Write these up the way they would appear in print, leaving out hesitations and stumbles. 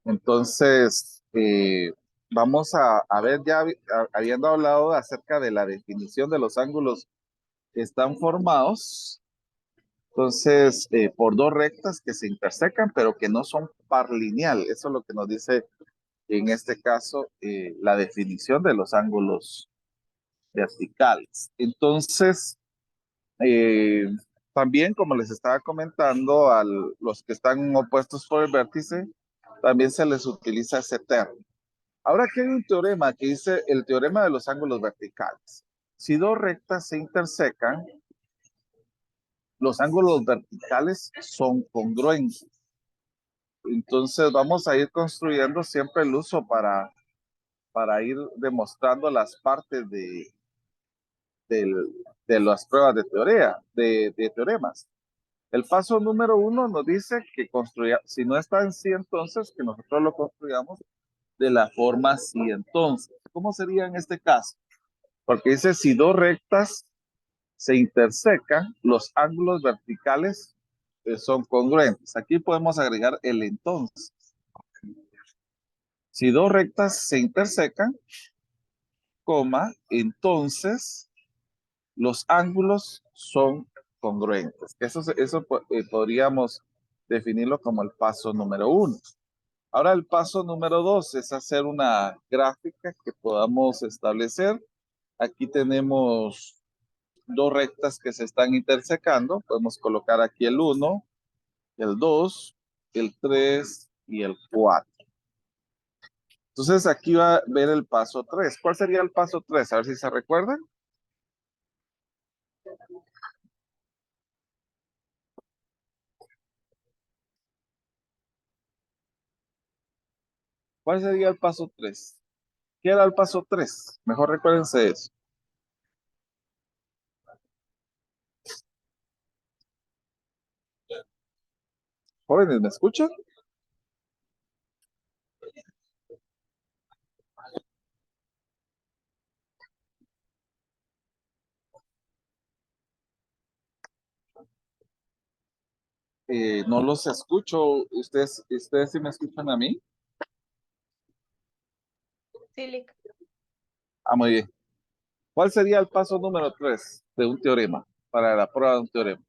Entonces, vamos a ver, ya habiendo hablado acerca de la definición de los ángulos que están formados, entonces, por dos rectas que se intersecan, pero que no son par lineal. Eso es lo que nos dice, en este caso, la definición de los ángulos verticales. Entonces, eh, también, como les estaba comentando, a los que están opuestos por el vértice, también se les utiliza ese término. Ahora aquí hay un teorema que dice el teorema de los ángulos verticales. Si dos rectas se intersecan, los ángulos verticales son congruentes. Entonces vamos a ir construyendo siempre el uso para ir demostrando las partes de las pruebas de teoría, de teoremas. El paso número 1 nos dice que construya, si no está en sí, entonces que nosotros lo construyamos de la forma sí, entonces. ¿Cómo sería en este caso? Porque dice, si dos rectas se intersecan, los ángulos verticales son congruentes. Aquí podemos agregar el entonces. Si dos rectas se intersecan, coma, entonces los ángulos son congruentes. Eso podríamos definirlo como el paso número 1. Ahora el paso número 2 es hacer una gráfica que podamos establecer. Aquí tenemos dos rectas que se están intersecando. Podemos colocar aquí el 1, el 2, el 3 y el 4. Entonces aquí va a ver el paso 3. ¿Cuál sería el paso 3? A ver si se recuerdan. ¿Cuál sería el paso 3? ¿Qué era el paso 3? Mejor recuérdense eso. Jóvenes, ¿me escuchan? No los escucho. ¿Ustedes sí me escuchan a mí? Sí, Lick. Ah, muy bien. ¿Cuál sería el paso número 3 de un teorema, para la prueba de un teorema?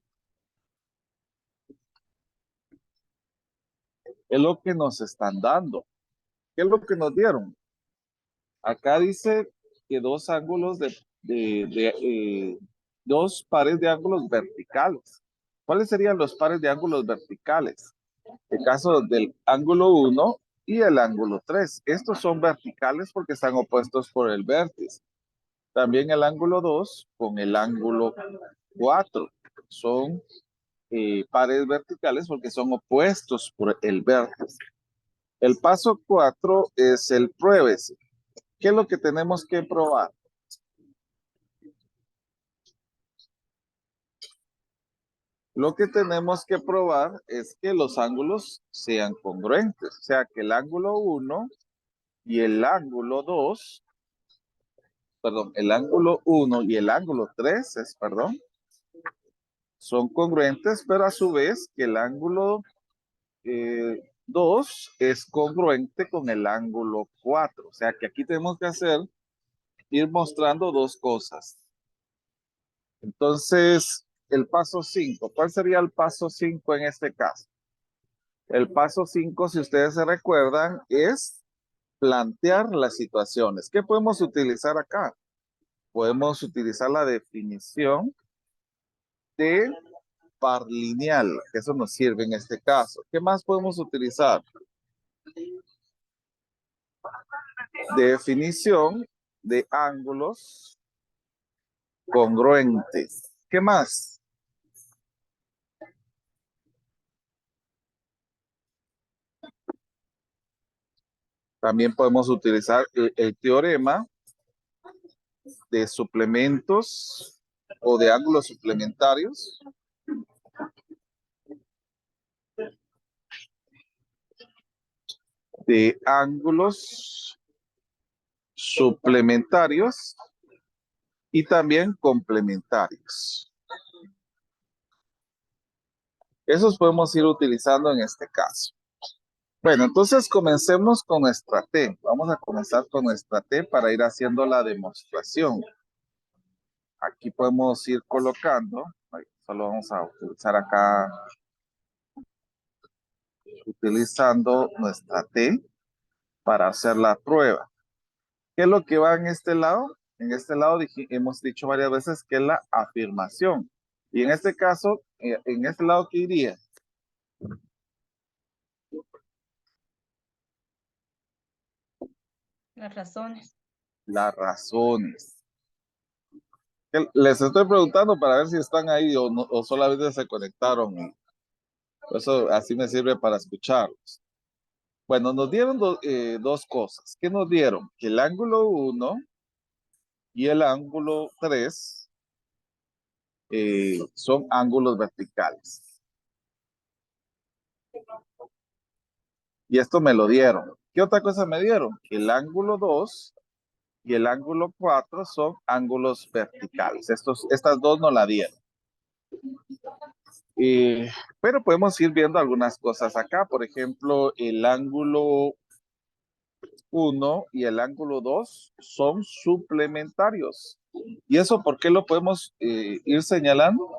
Es lo que nos están dando. ¿Qué es lo que nos dieron? Acá dice que dos ángulos dos pares de ángulos verticales. ¿Cuáles serían los pares de ángulos verticales? El caso del ángulo 1 y el ángulo 3. Estos son verticales porque están opuestos por el vértice. También el ángulo 2 con el ángulo 4 son pares verticales porque son opuestos por el vértice. El paso 4 es el pruébese. ¿Qué es lo que tenemos que probar? Lo que tenemos que probar es que los ángulos sean congruentes, o sea, que el ángulo 1 y el ángulo 2, perdón, el ángulo 1 y el ángulo 3, perdón, son congruentes, pero a su vez que el ángulo 2 es congruente con el ángulo 4, o sea, que aquí tenemos que ir mostrando dos cosas. Entonces, el paso 5, ¿cuál sería el paso 5 en este caso? El paso 5, si ustedes se recuerdan, es plantear las situaciones. ¿Qué podemos utilizar acá? Podemos utilizar la definición de par lineal. Eso nos sirve en este caso. ¿Qué más podemos utilizar? Definición de ángulos congruentes. ¿Qué más? También podemos utilizar el teorema de suplementos o de ángulos suplementarios. De ángulos suplementarios y también complementarios. Esos podemos ir utilizando en este caso. Bueno, entonces comencemos con nuestra T. Vamos a comenzar con nuestra T para ir haciendo la demostración. Aquí podemos ir colocando, solo vamos a utilizar acá, utilizando nuestra T para hacer la prueba. ¿Qué es lo que va en este lado? En este lado hemos dicho varias veces que es la afirmación. Y en este caso, en este lado, ¿qué iría? Las razones. Las razones. Les estoy preguntando para ver si están ahí o, no, o solamente se conectaron. Eso así me sirve para escucharlos. Bueno, nos dieron dos cosas. ¿Qué nos dieron? Que el ángulo 1 y el ángulo 3 son ángulos verticales. Y esto me lo dieron. ¿Qué otra cosa me dieron? Que el ángulo 2 y el ángulo 4 son ángulos verticales. Estas dos no la dieron. Pero podemos ir viendo algunas cosas acá. Por ejemplo, el ángulo 1 y el ángulo 2 son suplementarios. ¿Y eso por qué lo podemos ir señalando?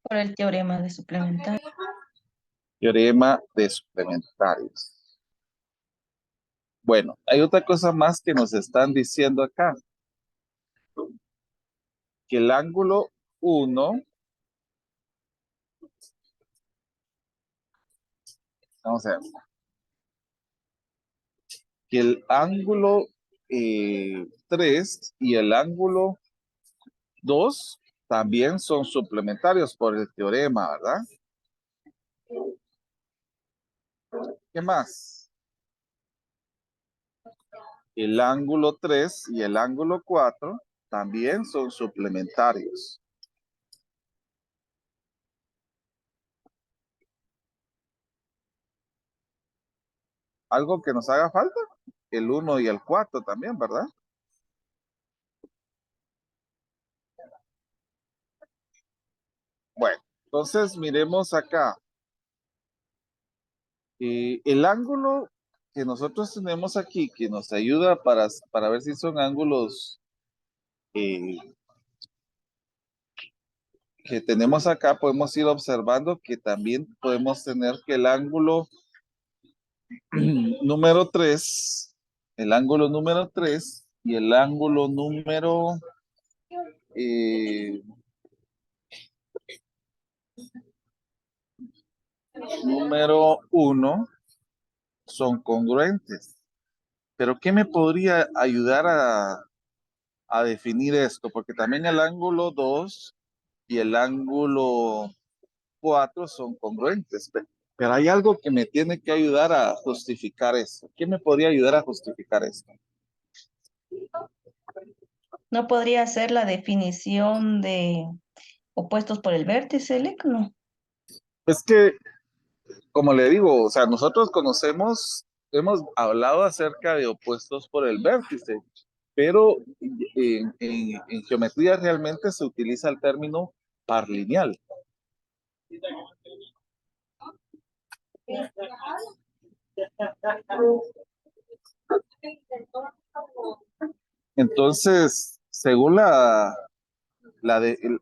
Por el teorema de suplementario. Teorema de suplementarios. Bueno, hay otra cosa más que nos están diciendo acá. Que el ángulo 1, vamos a ver, que el ángulo 3 y el ángulo 2 también son suplementarios por el teorema, ¿verdad? ¿Qué más? El ángulo 3 y el ángulo 4 también son suplementarios. Algo que nos haga falta, el 1 y el 4 también, ¿verdad? Bueno, entonces miremos acá. El ángulo que nosotros tenemos aquí, que nos ayuda para ver si son ángulos eh, que tenemos acá, podemos ir observando que también podemos tener que el ángulo número 3, el ángulo número 3 y el ángulo eh, número 1 son congruentes. Pero ¿qué me podría ayudar a definir esto? Porque también el ángulo 2 y el ángulo 4 son congruentes. Pero hay algo que me tiene que ayudar a justificar esto. ¿Qué me podría ayudar a justificar esto? ¿No podría ser la definición de opuestos por el vértice, Lec? No. Es que, como le digo, o sea, nosotros conocemos, hemos hablado acerca de opuestos por el vértice, pero en geometría realmente se utiliza el término par lineal. Entonces, según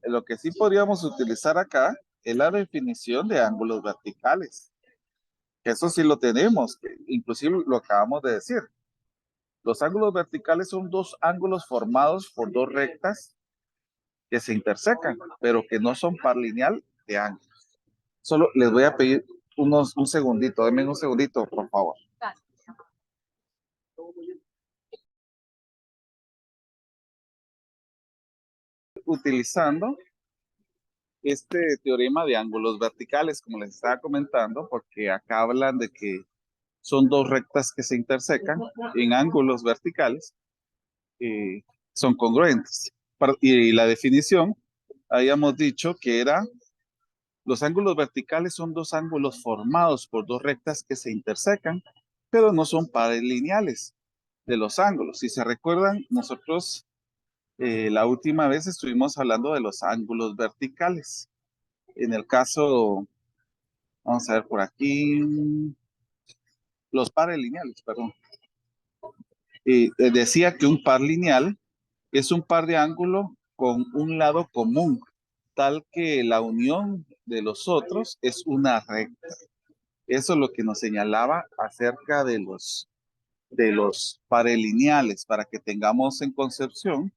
lo que sí podríamos utilizar acá es la definición de ángulos verticales. Eso sí lo tenemos, que inclusive lo acabamos de decir. Los ángulos verticales son dos ángulos formados por dos rectas que se intersecan, pero que no son par lineal de ángulos. Solo les voy a pedir un segundito, denme un segundito, por favor. Utilizando este teorema de ángulos verticales, como les estaba comentando, porque acá hablan de que son dos rectas que se intersecan en ángulos verticales, son congruentes. Y la definición, habíamos dicho que era, los ángulos verticales son dos ángulos formados por dos rectas que se intersecan, pero no son pares lineales de los ángulos. Si se recuerdan, nosotros la última vez estuvimos hablando de los ángulos verticales. En el caso, vamos a ver por aquí, los pares lineales, perdón. Decía que un par lineal es un par de ángulos con un lado común, tal que la unión de los otros es una recta. Eso es lo que nos señalaba acerca de los pares lineales, para que tengamos en concepción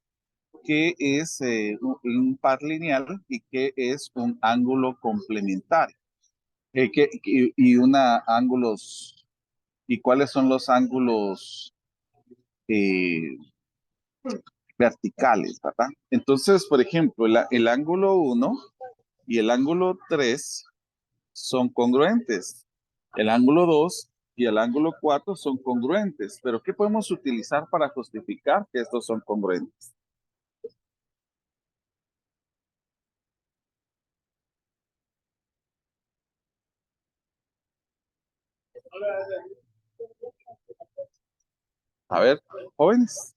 qué es un par lineal y qué es un ángulo complementario. Y una ángulos, y cuáles son los ángulos eh, verticales, ¿verdad? Entonces, por ejemplo, el ángulo 1 y el ángulo 3 son congruentes. El ángulo 2 y el ángulo 4 son congruentes. Pero ¿qué podemos utilizar para justificar que estos son congruentes? A ver, jóvenes.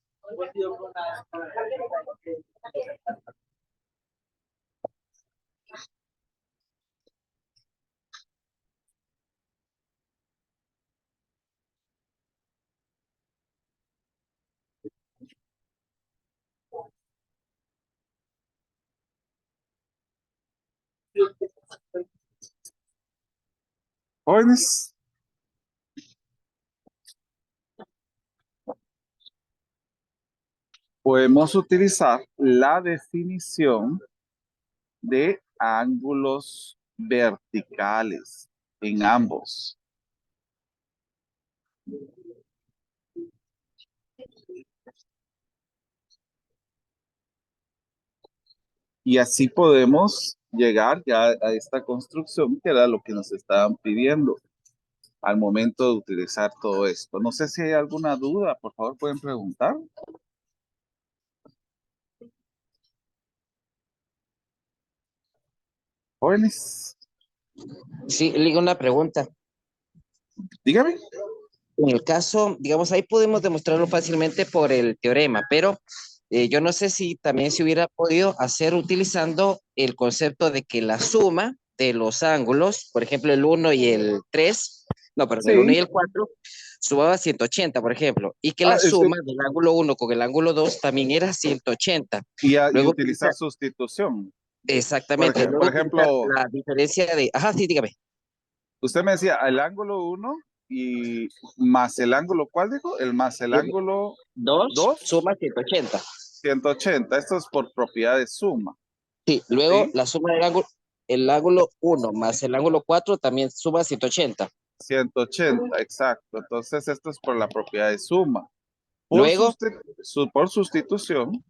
Jóvenes. Podemos utilizar la definición de ángulos verticales en ambos. Y así podemos llegar ya a esta construcción que era lo que nos estaban pidiendo al momento de utilizar todo esto. No sé si hay alguna duda, por favor pueden preguntar. Jóvenes, Sí, le digo una pregunta. dígame. En el caso, digamos, ahí podemos demostrarlo fácilmente por el teorema, pero yo no sé si también se hubiera podido hacer utilizando el concepto de que la suma de los ángulos, por ejemplo, el 1 y el 3, no, perdón, el 1 y Sí. el 4, sumaba 180, por ejemplo, y que Ah, la suma del ángulo 1 con el ángulo 2 también era 180. y Luego utilizar utilizar, sustitución. exactamente, Por luego utilizar ejemplo, la diferencia de, ajá, sí, dígame, usted me decía el ángulo 1 y más el ángulo, ¿cuál dijo? El más el el ángulo 2 2, suma 180. 180. Esto es por propiedad de suma, Sí, luego ¿sí? la suma del ángulo, el ángulo 1 más el ángulo 4 también suma 180. 180, exacto. Entonces esto es por la propiedad de suma. Luego, Por sustitución,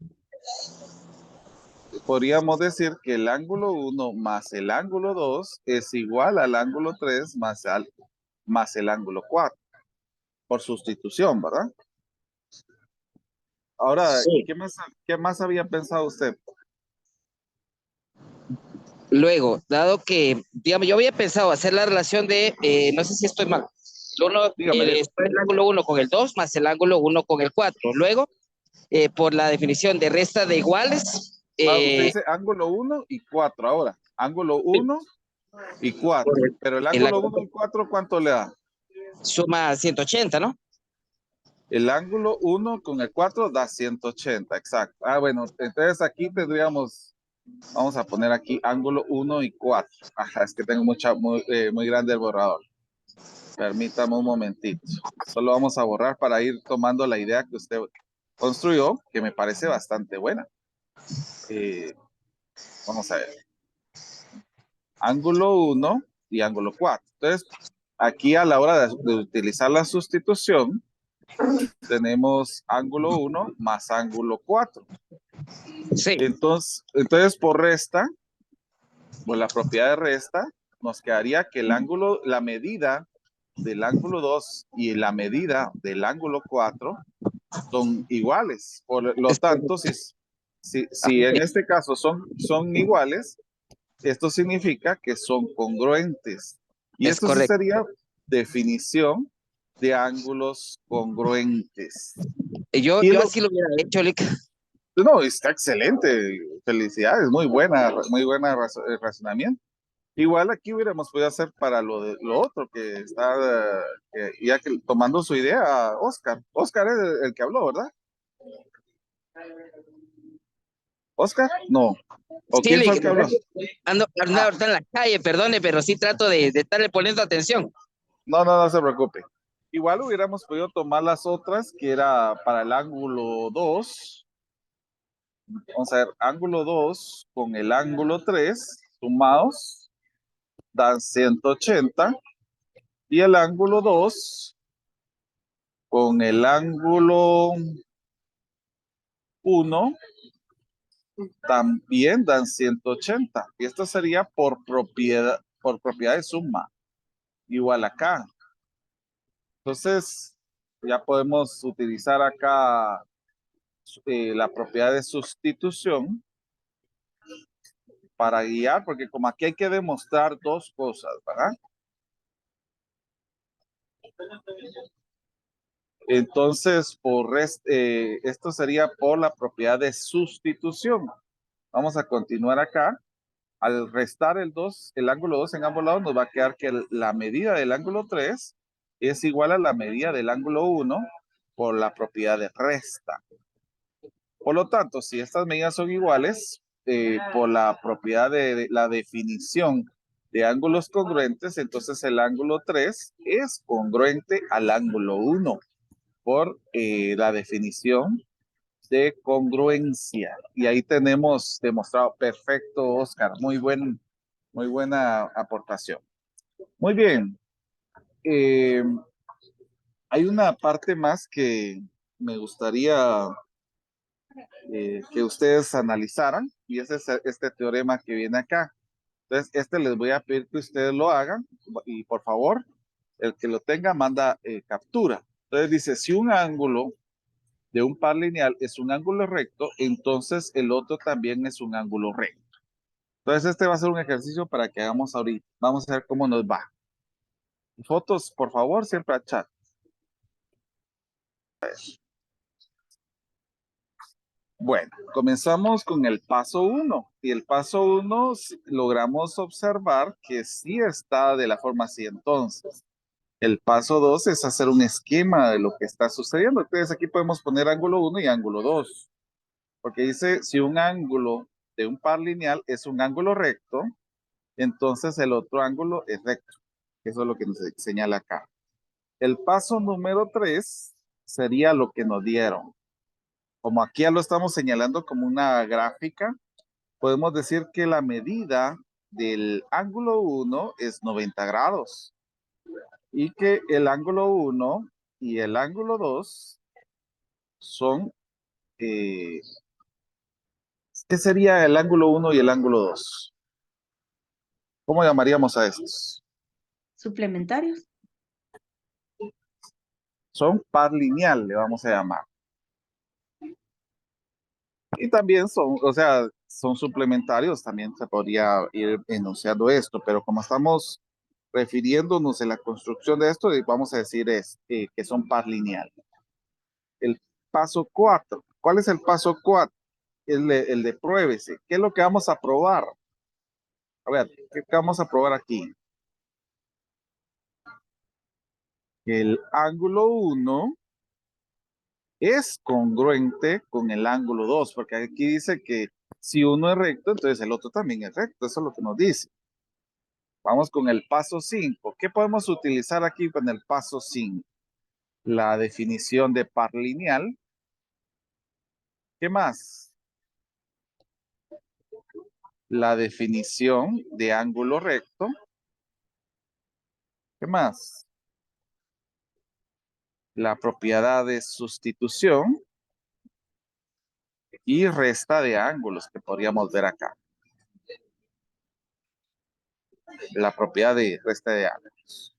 podríamos decir que el ángulo 1 más el ángulo 2 es igual al ángulo 3 más el ángulo 4, por sustitución, ¿verdad? Ahora, sí, qué más había pensado usted? luego, dado que, digamos, yo había pensado hacer la relación de, no sé si estoy mal, Dígame, dígame. esto es el ángulo 1 con el 2 más el ángulo 1 con el 4. Luego, por la definición de resta de iguales, Usted dice ángulo 1 y 4 ahora. Ángulo 1 y 4. por Pero el el ángulo ángulo 1 y 4, ¿cuánto le da? suma 180, ¿no? El ángulo 1 con el 4 da 180, exacto. Ah, bueno, entonces aquí tendríamos, vamos a poner aquí ángulo 1 y 4. Ajá, es que tengo muy grande el borrador. Permítame un momentito. Solo vamos a borrar para ir tomando la idea que usted construyó, que me parece bastante buena. Vamos a ver. Ángulo 1 y ángulo 4. Entonces, aquí a la hora de utilizar la sustitución, tenemos ángulo 1 más ángulo 4. Sí, Entonces por resta, por la propiedad de resta, nos quedaría que la medida del ángulo 2 y la medida del ángulo 4 son iguales. Por lo es tanto, correcto. si en este caso son iguales, esto significa que son congruentes. Y Es esto sí correcto. sería definición de ángulos congruentes. Y Yo así lo hubiera hecho, Lick. no, está excelente. Felicidades, muy buena razonamiento. Igual aquí hubiéramos podido hacer para lo otro que está, ya que tomando su idea, Oscar. Oscar es el que habló, ¿verdad? Oscar, no. ¿O Sí, quién fue el que habló? ando Ah, ahorita en la calle, perdone, pero sí trato de estarle poniendo atención. no se preocupe. Igual hubiéramos podido tomar las otras, que era para el ángulo 2. Vamos a ver, ángulo 2 con el ángulo 3 sumados dan 180. Y el ángulo 2 con el ángulo 1 también dan 180. Y esto sería por propiedad de suma. Igual acá. Entonces, ya podemos utilizar acá la propiedad de sustitución para guiar, porque como aquí hay que demostrar dos cosas, ¿verdad? Entonces, esto sería por la propiedad de sustitución. Vamos a continuar acá. Al restar el ángulo 2 en ambos lados, nos va a quedar que la medida del ángulo 3 es igual a la medida del ángulo 1 por la propiedad de resta. Por lo tanto, si estas medidas son iguales, por la propiedad de la definición de ángulos congruentes, entonces el ángulo 3 es congruente al ángulo 1 por la definición de congruencia. Y ahí tenemos demostrado perfecto, Oscar. Muy buena aportación. Muy bien. Eh, Hay una parte más que me gustaría que ustedes analizaran, y ese es este teorema que viene acá. Entonces, este les voy a pedir que ustedes lo hagan, y por favor, el que lo tenga manda captura. Entonces dice, si un ángulo de un par lineal es un ángulo recto, entonces el otro también es un ángulo recto. Entonces este va a ser un ejercicio para que hagamos ahorita. Vamos a ver cómo nos va. Fotos, por favor, siempre a chat. Bueno, comenzamos con el paso 1. Y el paso 1 logramos observar que sí está de la forma así. Entonces, el paso 2 es hacer un esquema de lo que está sucediendo. Entonces aquí podemos poner ángulo 1 y ángulo 2. Porque dice, si un ángulo de un par lineal es un ángulo recto, entonces el otro ángulo es recto. Eso es lo que nos señala acá. El paso número 3 sería lo que nos dieron. Como aquí ya lo estamos señalando como una gráfica, podemos decir que la medida del ángulo 1 es 90 grados y que el ángulo 1 y el ángulo 2 son, ¿qué sería el ángulo 1 y el ángulo 2? ¿Cómo llamaríamos a estos? Suplementarios. Son par lineal, le vamos a llamar. Y también son, o sea, son suplementarios, también se podría ir enunciando esto, pero como estamos refiriéndonos en la construcción de esto, vamos a decir que son par lineal. El paso 4. ¿Cuál es el paso 4? El de pruébese. ¿Qué es lo que vamos a probar? A ver, ¿qué vamos a probar aquí? El ángulo 1 es congruente con el ángulo 2, porque aquí dice que si uno es recto, entonces el otro también es recto. Eso es lo que nos dice. Vamos con el paso 5. ¿Qué podemos utilizar aquí con el paso 5? La definición de par lineal. ¿Qué más? La definición de ángulo recto. ¿Qué más? La propiedad de sustitución y resta de ángulos que podríamos ver acá. La propiedad de resta de ángulos.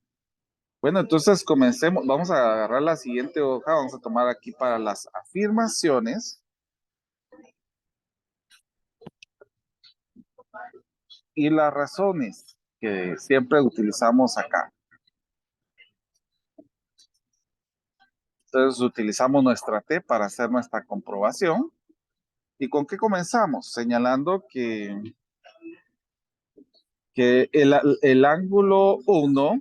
Bueno, entonces comencemos. Vamos a agarrar la siguiente hoja. Vamos a tomar aquí para las afirmaciones y las razones que siempre utilizamos acá. Entonces utilizamos nuestra T para hacer nuestra comprobación. ¿Y con qué comenzamos? Señalando que que el ángulo 1,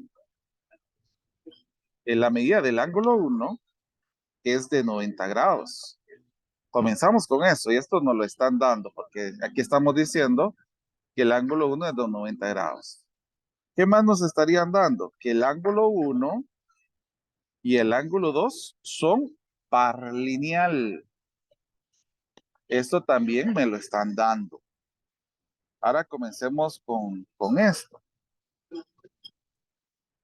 la medida del ángulo 1 es de 90 grados. Comenzamos con eso y esto nos lo están dando porque aquí estamos diciendo que el ángulo 1 es de 90 grados. ¿Qué más nos estarían dando? Que el ángulo 1 y el ángulo 2 son par lineal. Esto también me lo están dando. Ahora comencemos con esto.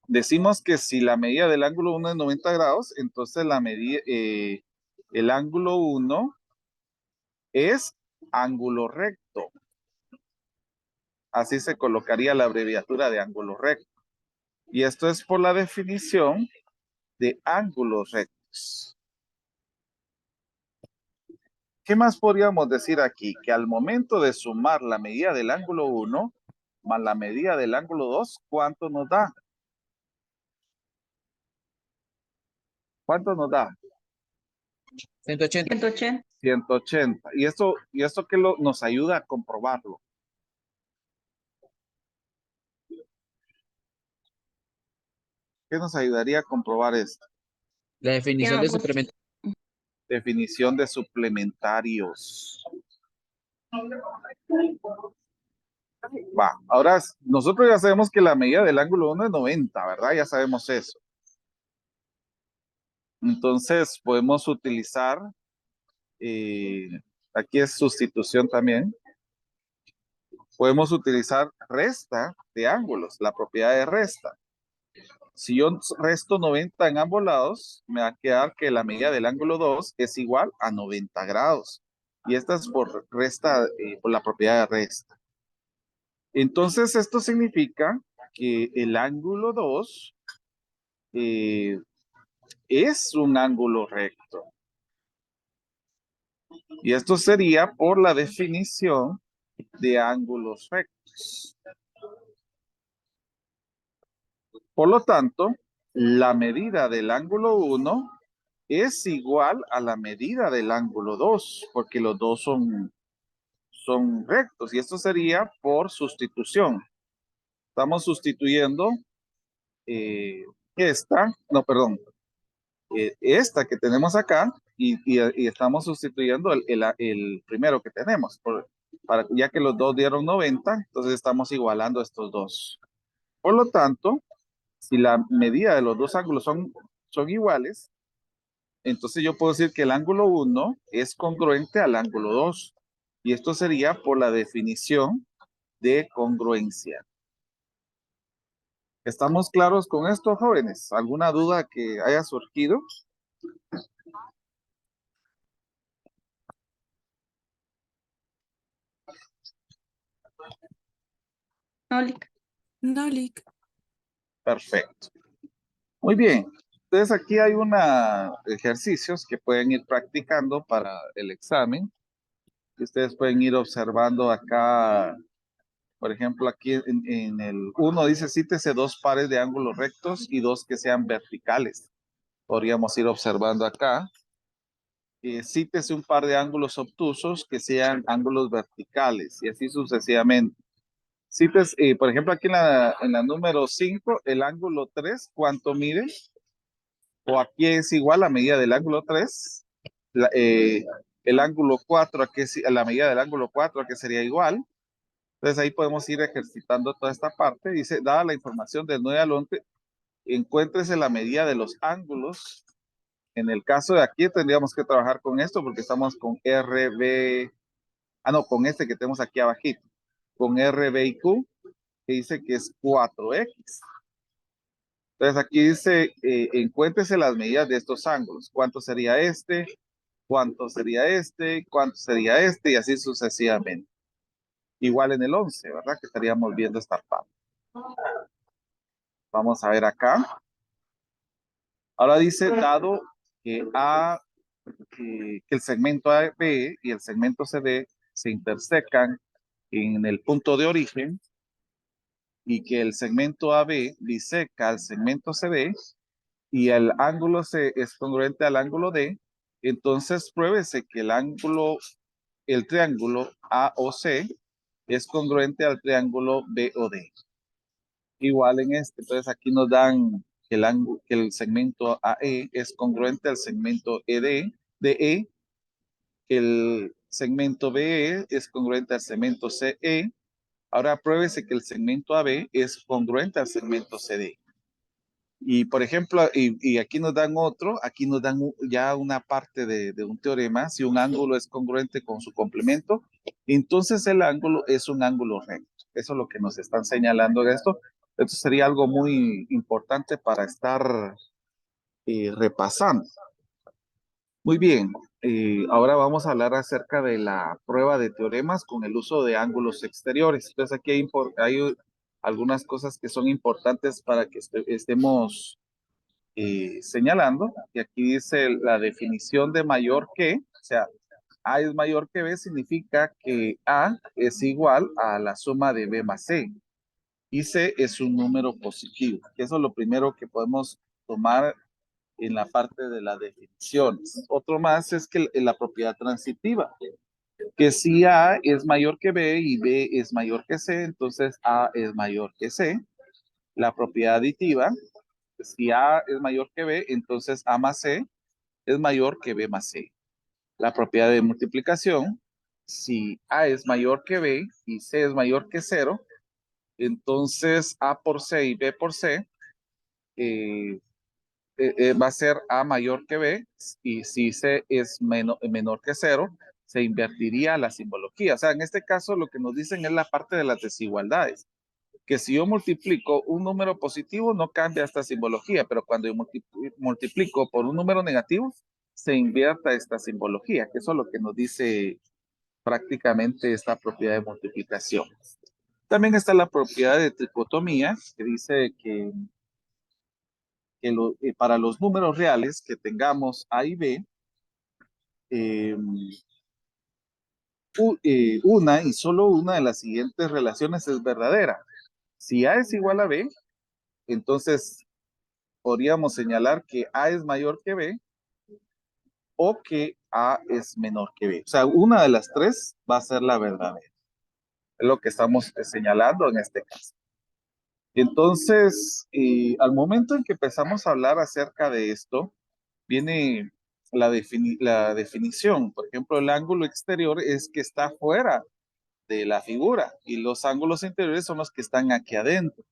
Decimos que si la medida del ángulo 1 es 90 grados, entonces la medida, el ángulo 1 es ángulo recto. Así se colocaría la abreviatura de ángulo recto. Y esto es por la definición de ángulos rectos. ¿Qué más podríamos decir aquí? Que al momento de sumar la medida del ángulo 1 más la medida del ángulo 2, ¿cuánto nos da? ¿Cuánto nos da? 180. 180. 180. ¿Y esto qué nos ayuda a comprobarlo? ¿Qué nos ayudaría a comprobar esto? La definición de suplemento. Definición de suplementarios. Va, ahora nosotros ya sabemos que la medida del ángulo 1 es 90, ¿verdad? Ya sabemos eso. Entonces podemos utilizar, aquí es sustitución también, podemos utilizar resta de ángulos, la propiedad de resta. Si yo resto 90 en ambos lados, me va a quedar que la medida del ángulo 2 es igual a 90 grados. Y esta es por resta, por la propiedad de resta. Entonces, esto significa que el ángulo 2 es un ángulo recto. Y esto sería por la definición de ángulos rectos. Por lo tanto, la medida del ángulo 1 es igual a la medida del ángulo 2, porque los dos son rectos. Y esto sería por sustitución. Estamos sustituyendo esta que tenemos acá y estamos sustituyendo el primero que tenemos. Ya que los dos dieron 90, entonces estamos igualando estos dos. Por lo tanto, si la medida de los dos ángulos son iguales, entonces yo puedo decir que el ángulo 1 es congruente al ángulo 2. Y esto sería por la definición de congruencia. ¿Estamos claros con esto, jóvenes? ¿Alguna duda que haya surgido? Nolik. Perfecto. Muy bien. Entonces aquí hay unos ejercicios que pueden ir practicando para el examen. Ustedes pueden ir observando acá, por ejemplo, aquí en el 1 dice cítese dos pares de ángulos rectos y dos que sean verticales. Podríamos ir observando acá. Cítese un par de ángulos obtusos que sean ángulos verticales y así sucesivamente. Cites, por ejemplo, aquí en la número 5, el ángulo 3, ¿cuánto mide? O aquí es igual a medida del ángulo 3. El ángulo 4, a la medida del ángulo 4, ¿a qué sería igual? Entonces ahí podemos ir ejercitando toda esta parte. Dice, dada la información del 9 al 11, encuéntrese la medida de los ángulos. En el caso de aquí tendríamos que trabajar con esto porque estamos con RB, con este que tenemos aquí abajito, con RB y Q, que dice que es 4X. Entonces aquí dice, encuéntrese las medidas de estos ángulos. ¿Cuánto sería este? ¿Cuánto sería este? ¿Cuánto sería este? Y así sucesivamente. Igual en el 11, ¿verdad? Que estaríamos viendo esta parte. Vamos a ver acá. Ahora dice, dado que el segmento AB y el segmento CD se intersecan en el punto de origen y que el segmento AB diseca al segmento CD y el ángulo C es congruente al ángulo D, entonces pruébese que el triángulo AOC es congruente al triángulo BOD. Igual en este, entonces aquí nos dan que que el segmento AE es congruente al segmento DE, que el segmento BE es congruente al segmento CE. Ahora pruébese que el segmento AB es congruente al segmento CD. Y por ejemplo, y aquí nos dan otro, aquí nos dan ya una parte de un teorema. Si un ángulo es congruente con su complemento, entonces el ángulo es un ángulo recto. Eso es lo que nos están señalando de esto. Esto sería algo muy importante para estar repasando. Muy bien, ahora vamos a hablar acerca de la prueba de teoremas con el uso de ángulos exteriores. Entonces aquí hay algunas cosas que son importantes para que estemos señalando. Y aquí dice la definición de mayor que, o sea, A es mayor que B significa que A es igual a la suma de B más C. Y C es un número positivo. Eso es lo primero que podemos tomar en la parte de las definiciones. Otro más es que la propiedad transitiva, que si A es mayor que B y B es mayor que C, entonces A es mayor que C. La propiedad aditiva, si A es mayor que B, entonces A más C es mayor que B más C. La propiedad de multiplicación, si A es mayor que B y C es mayor que 0, entonces A por C y B por C eh, va a ser A mayor que B, y si C es menor que 0, se invertiría la simbología. O sea, en este caso lo que nos dicen es la parte de las desigualdades, que si yo multiplico un número positivo no cambia esta simbología, pero cuando yo multiplico por un número negativo, se invierta esta simbología, que eso es lo que nos dice prácticamente esta propiedad de multiplicación. También está la propiedad de tricotomía, que dice que para los números reales que tengamos A y B, eh, una y solo una de las siguientes relaciones es verdadera. Si A es igual a B, entonces podríamos señalar que A es mayor que B o que A es menor que B. O sea, una de las tres va a ser la verdadera. Es lo que estamos señalando en este caso. Entonces, al momento en que empezamos a hablar acerca de esto, viene la definición. Por ejemplo, el ángulo exterior es que está fuera de la figura y los ángulos interiores son los que están aquí adentro.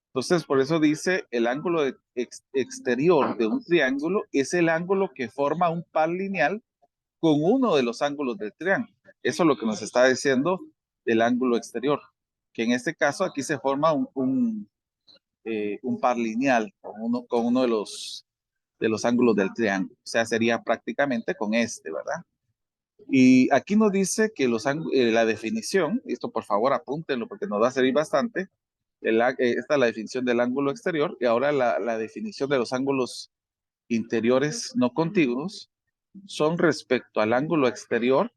Entonces, por eso dice el ángulo exterior de un triángulo es el ángulo que forma un par lineal con uno de los ángulos del triángulo. Eso es lo que nos está diciendo el ángulo exterior, que en este caso aquí se forma un par lineal con uno de los ángulos del triángulo. O sea, sería prácticamente con este, ¿verdad? Y aquí nos dice que la definición, esto por favor apúntenlo porque nos va a servir bastante. Esta es la definición del ángulo exterior y ahora la definición de los ángulos interiores no contiguos son respecto al ángulo exterior,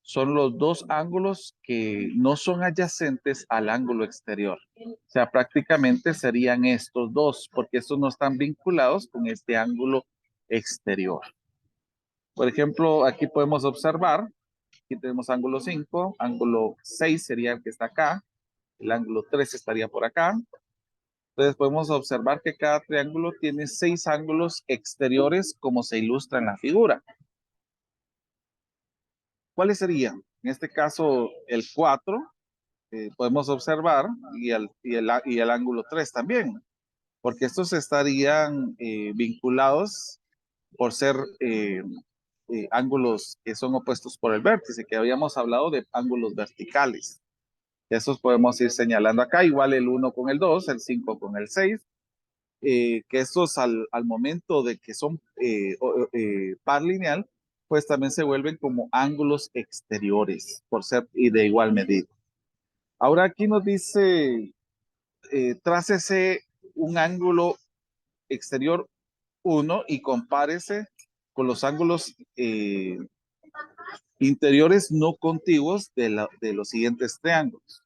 son los dos ángulos que no son adyacentes al ángulo exterior. O sea, prácticamente serían estos dos, porque estos no están vinculados con este ángulo exterior. Por ejemplo, aquí podemos observar, aquí tenemos ángulo 5, ángulo 6 sería el que está acá, el ángulo 3 estaría por acá. Entonces podemos observar que cada triángulo tiene 6 ángulos exteriores como se ilustra en la figura. ¿Cuáles serían? En este caso, el 4, podemos observar, y el ángulo 3 también, porque estos estarían vinculados por ser ángulos que son opuestos por el vértice, que habíamos hablado de ángulos verticales. Esos podemos ir señalando acá, igual el 1 con el 2, el 5 con el 6, que estos al momento de que son par lineal, pues también se vuelven como ángulos exteriores, por ser y de igual medida. Ahora aquí nos dice, trácese un ángulo exterior 1 y compárese con los ángulos interiores no contiguos de los siguientes triángulos.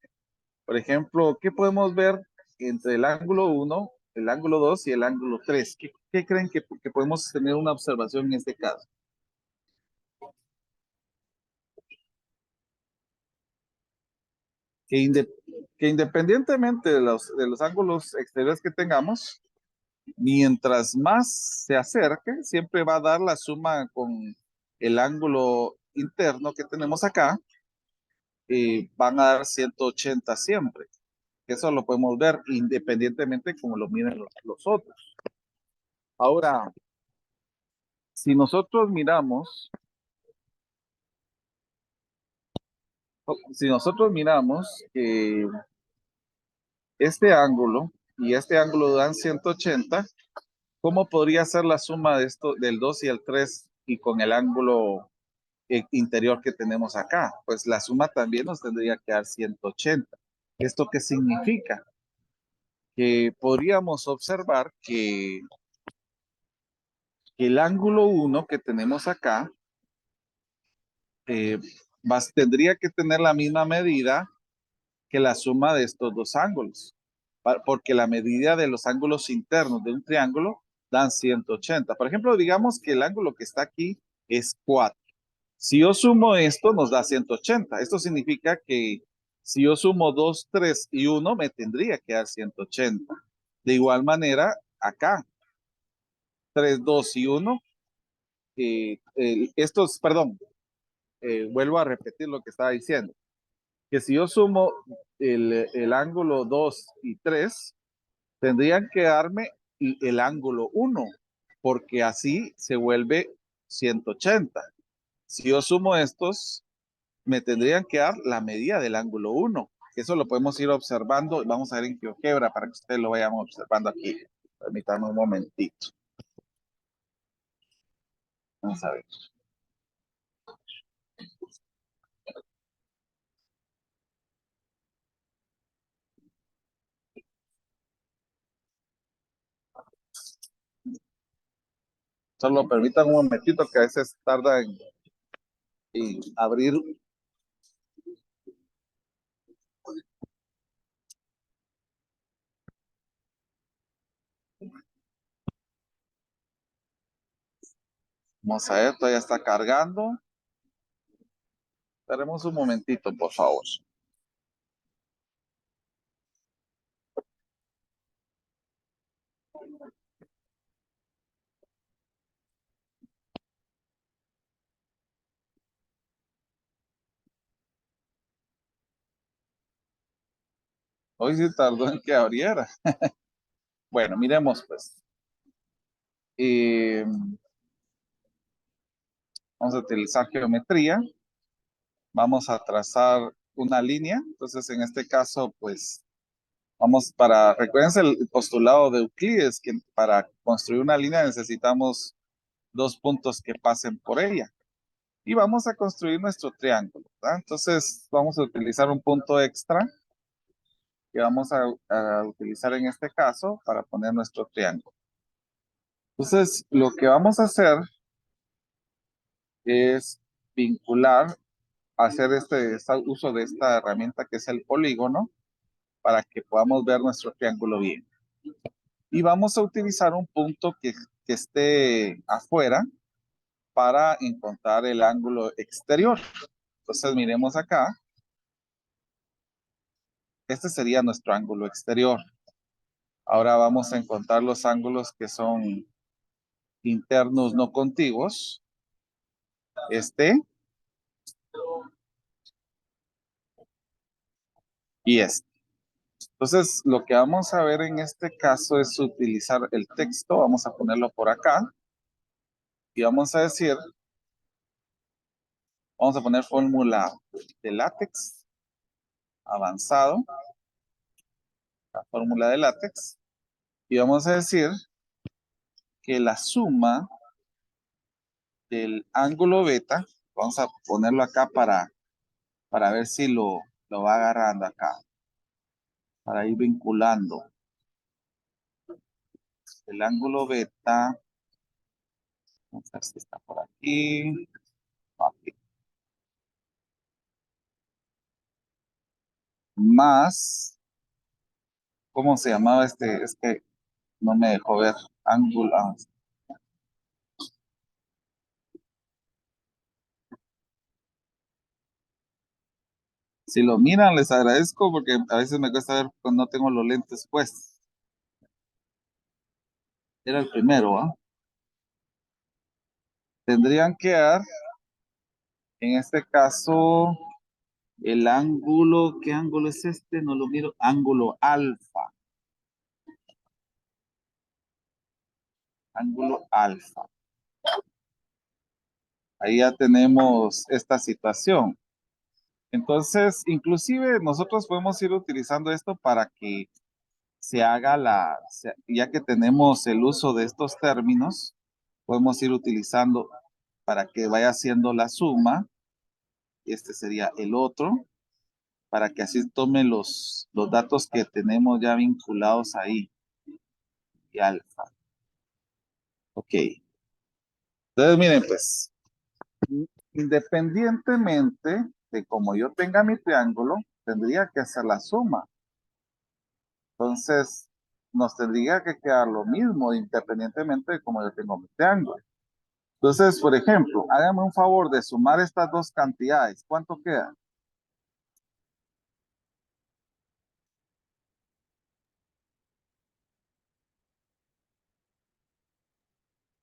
Por ejemplo, ¿qué podemos ver entre el ángulo 1, el ángulo 2 y el ángulo 3? ¿Qué creen que podemos tener una observación en este caso? que, que independientemente de los ángulos exteriores que tengamos, mientras más se acerque, siempre va a dar la suma con el ángulo interno que tenemos acá, y van a dar 180 siempre. Eso lo podemos ver independientemente como lo miren los otros. Ahora, si nosotros miramos, que este ángulo y este ángulo dan 180, ¿cómo podría ser la suma de esto del 2 y el 3 y con el ángulo interior que tenemos acá? Pues la suma también nos tendría que dar 180. ¿Esto qué significa? Que podríamos observar que el ángulo 1 que tenemos acá eh, tendría que tener la misma medida que la suma de estos dos ángulos, porque la medida de los ángulos internos de un triángulo dan 180. Por ejemplo, digamos que el ángulo que está aquí es 4. Si yo sumo esto, nos da 180. Esto significa que si yo sumo 2, 3 y 1, me tendría que dar 180. De igual manera, acá, 3, 2 y 1, estos, perdón, vuelvo a repetir lo que estaba diciendo, que si yo sumo el ángulo 2 y 3, tendrían que darme el ángulo 1, porque así se vuelve 180. Si yo sumo estos, me tendrían que dar la medida del ángulo 1. Eso lo podemos ir observando. Vamos a ver en GeoGebra para que ustedes lo vayan observando aquí. Permítanme un momentito. Vamos a ver. Solo permítanme un momentito que a veces tarda en abrir. Vamos a ver, todavía está cargando. Esperemos un momentito, por favor. Hoy sí tardó en que abriera. Bueno, miremos pues. Eh, Vamos a utilizar geometría. Vamos a trazar una línea. Entonces, en este caso, pues, recuérdense el postulado de Euclides, que para construir una línea necesitamos dos puntos que pasen por ella. Y vamos a construir nuestro triángulo, ¿verdad? Entonces, vamos a utilizar un punto extra que vamos a utilizar en este caso para poner nuestro triángulo. Entonces, lo que vamos a hacer es vincular, hacer este uso de esta herramienta que es el polígono para que podamos ver nuestro triángulo bien. Y vamos a utilizar un punto que esté afuera para encontrar el ángulo exterior. Entonces miremos acá. Este sería nuestro ángulo exterior. Ahora vamos a encontrar los ángulos que son internos no contiguos. Este y este. Entonces, lo que vamos a ver en este caso es utilizar el texto. Vamos a ponerlo por acá. Y vamos a decir, vamos a poner fórmula de látex avanzado. La fórmula de látex. Y vamos a decir que la suma del ángulo beta, vamos a ponerlo acá para ver si lo va agarrando acá, para ir vinculando. El ángulo beta, vamos a ver si está por aquí. Ok. Más, ¿cómo se llamaba este? Es que no me dejó ver. Ángulo, Si lo miran, les agradezco porque a veces me cuesta ver cuando no tengo los lentes puestos. Era el primero, ¿ah? Tendrían que dar, en este caso, el ángulo. ¿Qué ángulo es este? No lo miro. Ángulo alfa. Ángulo alfa. Ahí ya tenemos esta situación. Entonces, inclusive nosotros podemos ir utilizando esto para que se haga ya que tenemos el uso de estos términos, podemos ir utilizando para que vaya haciendo la suma. Este sería el otro, para que así tome los datos que tenemos ya vinculados ahí. Y alfa. Ok. Entonces, miren, pues, independientemente de cómo yo tenga mi triángulo, tendría que hacer la suma. Entonces, nos tendría que quedar lo mismo independientemente de cómo yo tengo mi triángulo. Entonces, por ejemplo, hágame un favor de sumar estas dos cantidades. ¿Cuánto queda?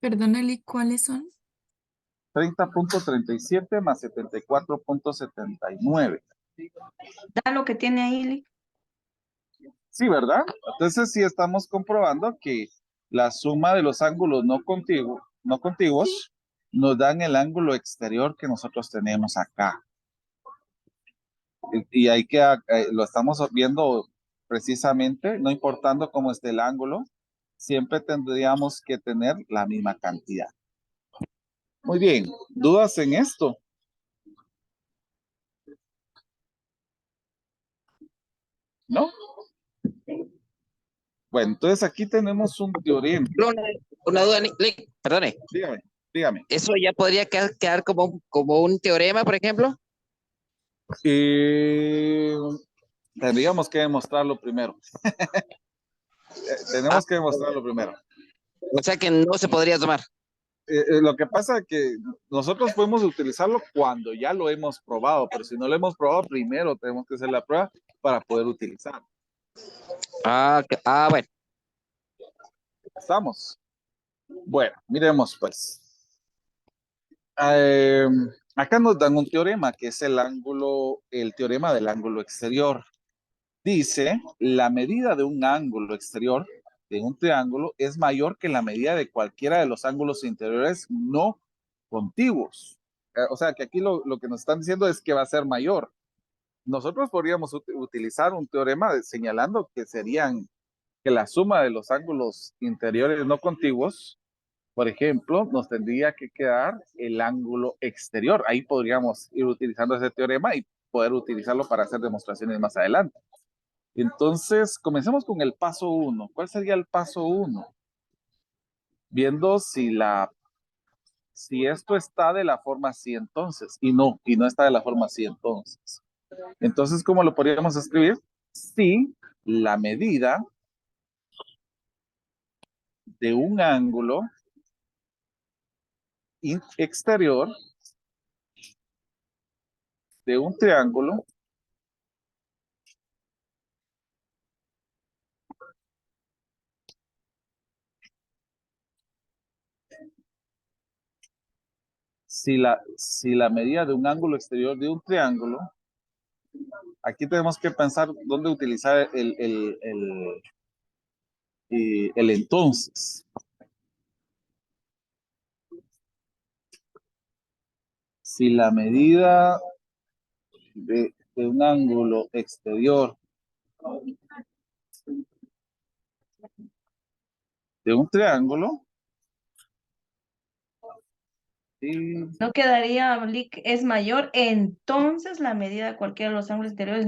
Perdónale, ¿cuáles son? 30,37 más 74,79. Da lo que tiene ahí, Lick. Sí, ¿verdad? Entonces sí estamos comprobando que la suma de los ángulos no contiguos nos dan el ángulo exterior que nosotros tenemos acá. Y hay que, lo estamos viendo precisamente, no importando cómo esté el ángulo, siempre tendríamos que tener la misma cantidad. Muy bien, ¿dudas en esto? ¿No? Bueno, entonces aquí tenemos un teorema. Una duda, Nick, perdone. Dígame, dígame. ¿Eso ya podría quedar como un teorema, por ejemplo? Tendríamos que demostrarlo primero. Tenemos que demostrarlo primero. O sea que no se podría tomar. Lo que pasa es que nosotros podemos utilizarlo cuando ya lo hemos probado, pero si no lo hemos probado, primero tenemos que hacer la prueba para poder utilizarlo. Bueno. ¿Estamos? Bueno, miremos pues. Eh, Acá nos dan un teorema que es el teorema del ángulo exterior. Dice, la medida de un ángulo exterior de un triángulo es mayor que la medida de cualquiera de los ángulos interiores no contiguos. O sea, que aquí lo que nos están diciendo es que va a ser mayor. Nosotros podríamos utilizar un teorema señalando que serían que la suma de los ángulos interiores no contiguos, por ejemplo, nos tendría que quedar el ángulo exterior. Ahí podríamos ir utilizando ese teorema y poder utilizarlo para hacer demostraciones más adelante. Entonces, comencemos con el paso 1. ¿Cuál sería el paso 1? Viendo si esto está de la forma así entonces, y no está de la forma así entonces. Entonces, ¿cómo lo podríamos escribir? Si la medida de un ángulo exterior de un triángulo si la medida de un ángulo exterior de un triángulo, aquí tenemos que pensar dónde utilizar el entonces. Si la medida de un ángulo exterior de un triángulo, y No quedaría, Lick, es mayor, entonces la medida de cualquiera de los ángulos interiores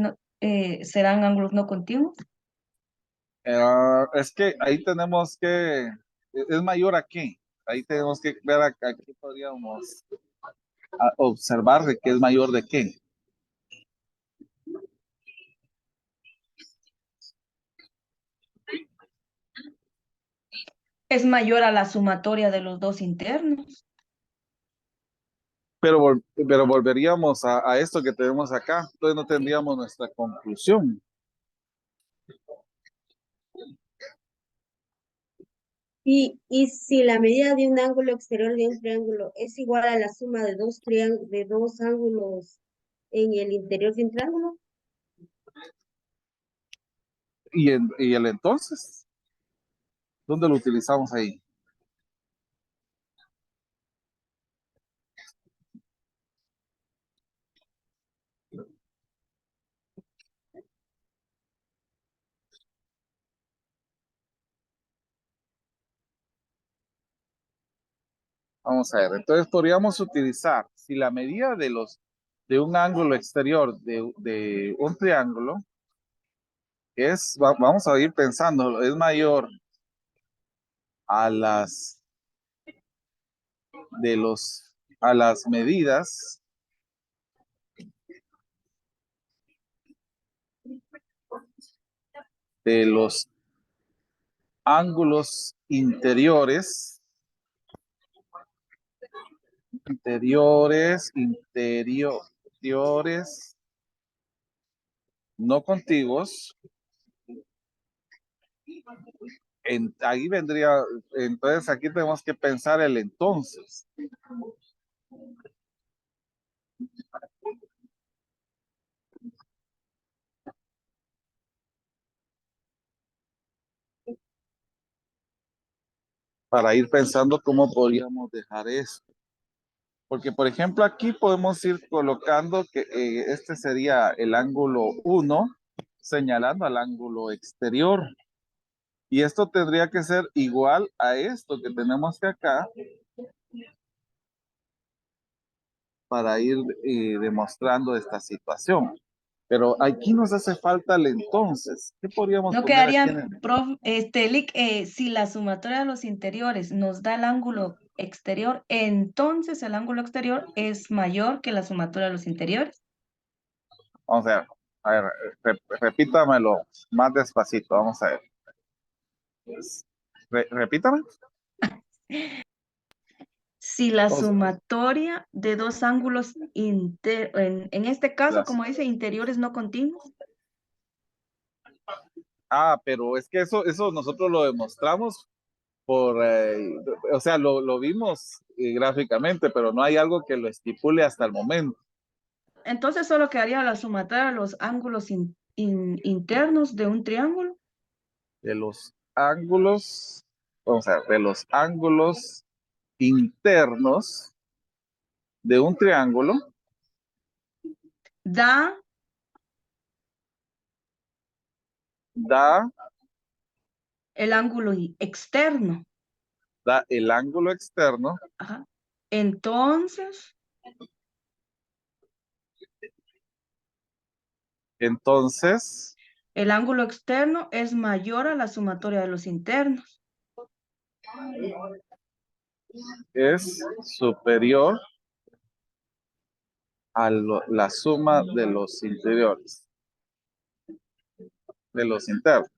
serán ángulos no continuos. es que ahí tenemos que, es mayor a qué. Ahí tenemos que ver aquí podríamos observar de qué es mayor de qué. Es mayor a la sumatoria de los dos internos. Pero volveríamos a esto que tenemos acá. Entonces no tendríamos nuestra conclusión. Y si la medida de un ángulo exterior de un triángulo es igual a la suma de de dos ángulos en el interior de un triángulo. Y el entonces, ¿dónde lo utilizamos ahí? Vamos a ver, entonces podríamos utilizar, si la medida de un ángulo exterior de un triángulo vamos a ir pensando, es mayor a a las medidas de los ángulos interiores no contiguos. Ahí vendría, entonces aquí tenemos que pensar el entonces. Para ir pensando cómo podríamos dejar esto. Porque, por ejemplo, aquí podemos ir colocando que este sería el ángulo 1, señalando al ángulo exterior. Y esto tendría que ser igual a esto que tenemos que acá para ir demostrando esta situación. Pero aquí nos hace falta el entonces. ¿Qué podríamos No poner aquí quedaría, prof, Lick, si la sumatoria de los interiores nos da el ángulo exterior, entonces el ángulo exterior es mayor que la sumatoria de los interiores. Vamos a ver, repítamelo más despacito, vamos a ver. Repítame. Si la O sea, sumatoria de dos ángulos, en este caso, las- como dice, interiores no continuos, pero es que eso nosotros lo demostramos o sea, lo vimos gráficamente, pero no hay algo que lo estipule hasta el momento. entonces solo quedaría la sumatoria de los ángulos internos de un triángulo. De los ángulos, vamos a ver, de los ángulos internos de un triángulo Da da, el ángulo externo. da el ángulo externo. Ajá. Entonces, Entonces el ángulo externo es mayor a la sumatoria de los internos. es superior a la suma de los interiores, de los internos.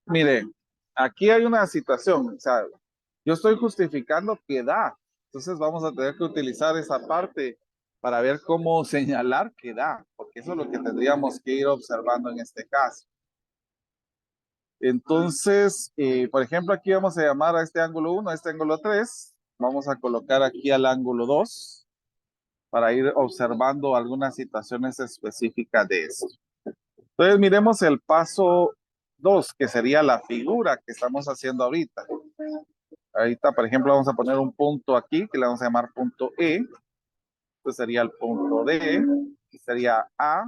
Mire, aquí hay una situación, o sea, yo estoy justificando que da, entonces vamos a tener que utilizar esa parte para ver cómo señalar que da, porque eso es lo que tendríamos que ir observando en este caso. Entonces, por ejemplo, aquí vamos a llamar a este ángulo 1, a este ángulo 3, vamos a colocar aquí al ángulo 2 para ir observando algunas situaciones específicas de eso. Entonces, miremos el paso 2, que sería la figura que estamos haciendo ahorita. Ahorita, por ejemplo, vamos a poner un punto aquí que le vamos a llamar punto E. Este sería el punto D. Aquí sería A.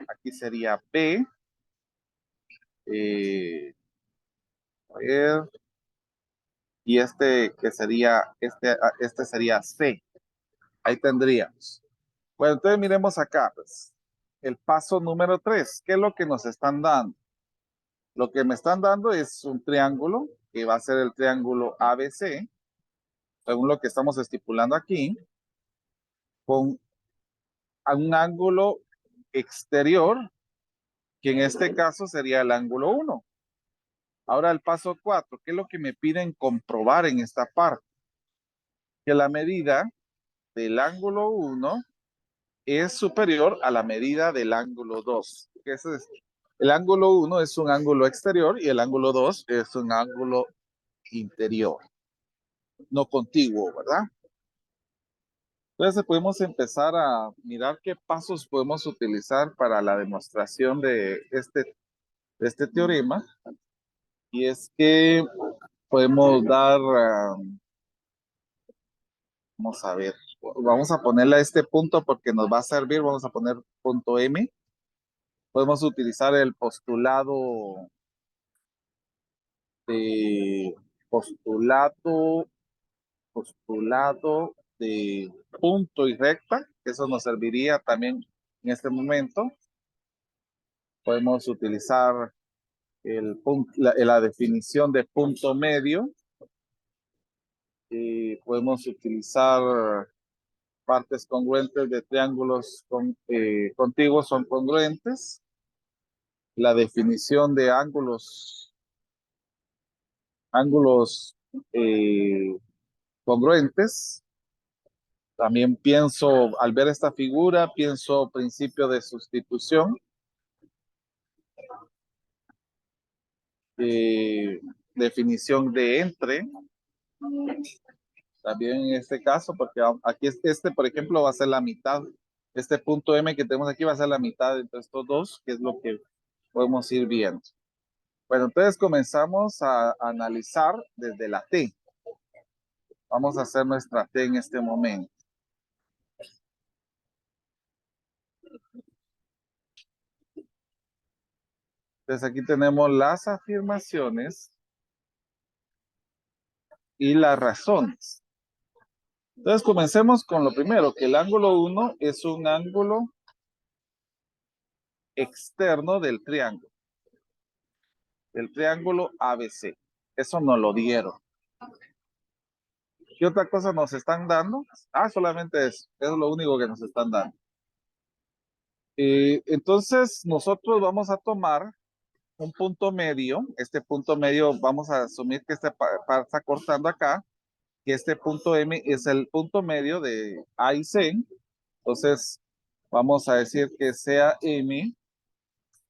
Aquí sería B. A ver, y este que sería, este sería C. Ahí tendríamos. Bueno, entonces miremos acá, pues, el paso número 3. ¿Qué es lo que nos están dando? Lo que me están dando es un triángulo, que va a ser el triángulo ABC, según lo que estamos estipulando aquí, con un ángulo exterior, que en este caso sería el ángulo 1. Ahora el paso 4, ¿qué es lo que me piden comprobar en esta parte? Que la medida del ángulo 1 es superior a la medida del ángulo 2. El ángulo 1 es un ángulo exterior y el ángulo 2 es un ángulo interior, no contiguo, ¿verdad? Entonces podemos empezar a mirar qué pasos podemos utilizar para la demostración de este teorema. Y es que podemos dar, vamos a ver, vamos a ponerle a este punto porque nos va a servir, vamos a poner punto M. Podemos utilizar el de postulado, postulado de punto y recta, que eso nos serviría también en este momento. Podemos utilizar la definición de punto medio. Y podemos utilizar partes congruentes de triángulos contiguos son congruentes. La definición de ángulos congruentes. También pienso, al ver esta figura, pienso principio de sustitución. Definición de entre. También en este caso, porque aquí por ejemplo, va a ser la mitad. Este punto M que tenemos aquí va a ser la mitad entre estos dos, que es lo que podemos ir viendo. Bueno, entonces comenzamos a analizar desde la T. Vamos a hacer nuestra T en este momento. Entonces aquí tenemos las afirmaciones y las razones. Entonces comencemos con lo primero, que el ángulo 1 es un ángulo externo del triángulo ABC. Eso nos lo dieron. ¿Qué otra cosa nos están dando? Solamente eso. Es lo único que nos están dando. Entonces nosotros vamos a tomar un punto medio. Este punto medio vamos a asumir que está cortando acá, que este punto M es el punto medio de A y C. Entonces vamos a decir que sea M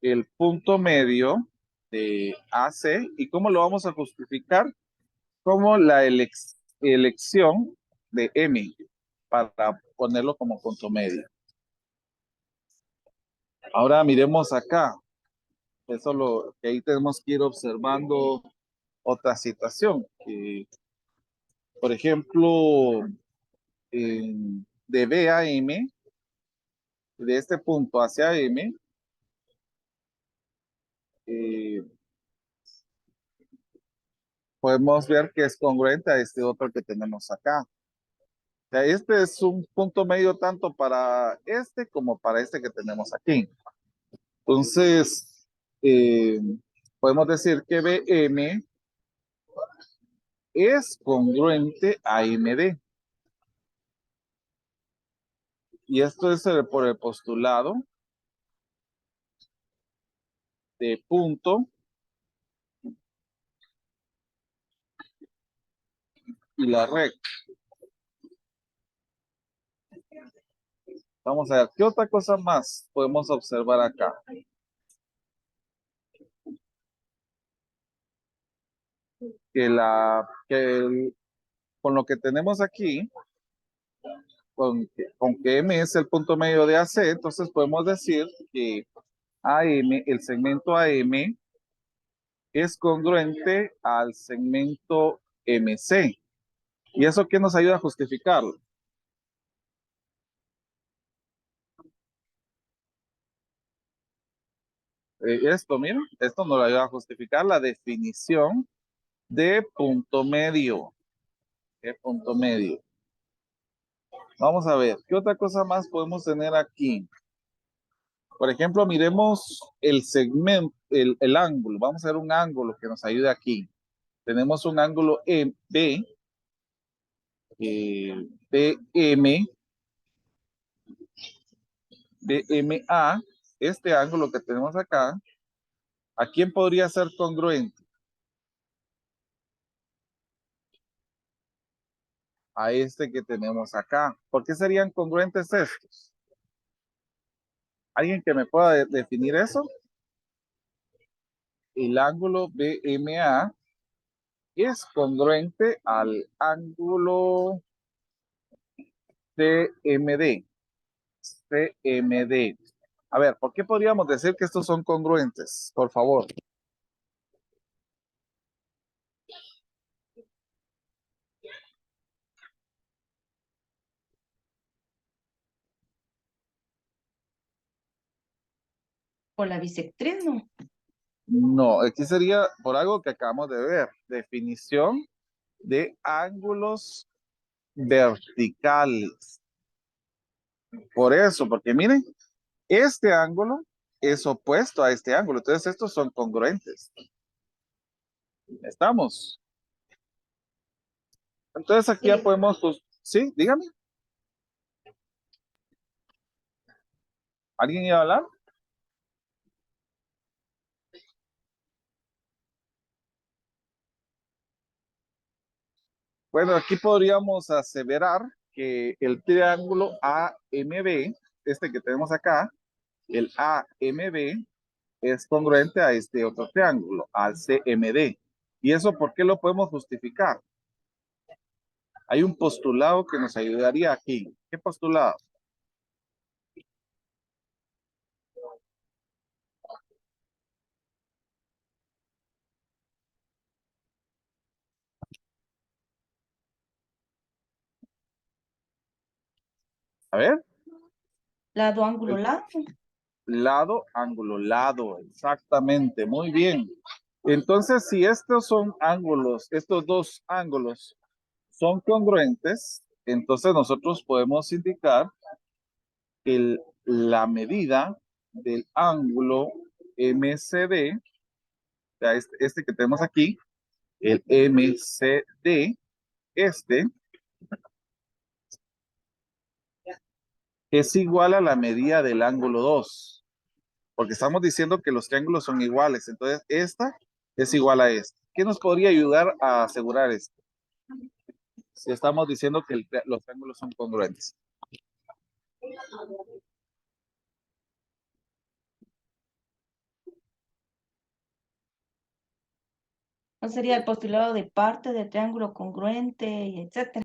el punto medio de AC. ¿Y cómo lo vamos a justificar? Como la elección de M para ponerlo como punto medio. Ahora miremos acá. Eso lo que ahí tenemos que ir observando otra situación. Por ejemplo, de B a M, de este punto hacia M, podemos ver que es congruente a este otro que tenemos acá. O sea, este es un punto medio tanto para este como para este que tenemos aquí. Entonces, podemos decir que BM es congruente a MD. Y esto es por el postulado de punto y la recta. Vamos a ver, ¿qué otra cosa más podemos observar acá? Con lo que tenemos aquí, con que M es el punto medio de AC, entonces podemos decir que AM, el segmento AM, es congruente al segmento MC. ¿Y eso qué nos ayuda a justificarlo? Mira, esto nos ayuda a justificar la definición de punto medio. De punto medio. Vamos a ver, ¿qué otra cosa más podemos tener aquí? Por ejemplo, miremos el segmento, el ángulo. Vamos a ver un ángulo que nos ayude aquí. Tenemos un ángulo B, BM, BMA. Este ángulo que tenemos acá, ¿a quién podría ser congruente? a este que tenemos acá. ¿Por qué serían congruentes estos? ¿Alguien que me pueda definir eso? El ángulo BMA es congruente al ángulo CMD. CMD. A ver, ¿por qué podríamos decir que estos son congruentes? Por favor. Por la bisectriz, ¿no? No, aquí sería por algo que acabamos de ver. Definición de ángulos verticales. Por eso, porque miren, este ángulo es opuesto a este ángulo. Entonces, estos son congruentes. ¿Estamos? Entonces, aquí ya Sí. podemos... Sí, dígame. ¿Alguien iba a hablar? Bueno, aquí podríamos aseverar que el triángulo AMB, este que tenemos acá, el AMB es congruente a este otro triángulo, al CMD. ¿Y eso por qué lo podemos justificar? Hay un postulado que nos ayudaría aquí. ¿Qué postulado? A ver, Lado, ángulo, el lado. lado, ángulo, lado, exactamente, muy bien. Entonces, si estos son ángulos, estos dos ángulos son congruentes, entonces nosotros podemos indicar que la medida del ángulo MCD, o sea, este que tenemos aquí, el MCD, este, es igual a la medida del ángulo 2, porque estamos diciendo que los triángulos son iguales, entonces esta es igual a esta. ¿Qué nos podría ayudar a asegurar esto? Si estamos diciendo que los triángulos son congruentes. ¿No sería el postulado de parte del triángulo congruente, y etcétera?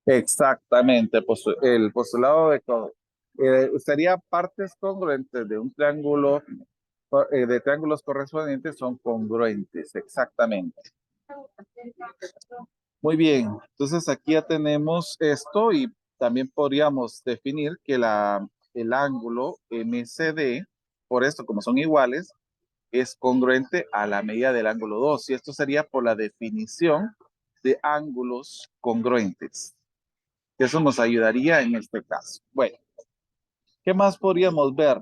Exactamente, pues el postulado sería partes congruentes de un triángulo, de triángulos correspondientes son congruentes, exactamente. Muy bien, entonces aquí ya tenemos esto y también podríamos definir que el ángulo MCD, por esto como son iguales, es congruente a la medida del ángulo 2 y esto sería por la definición de ángulos congruentes. Eso nos ayudaría en este caso. Bueno, ¿qué más podríamos ver?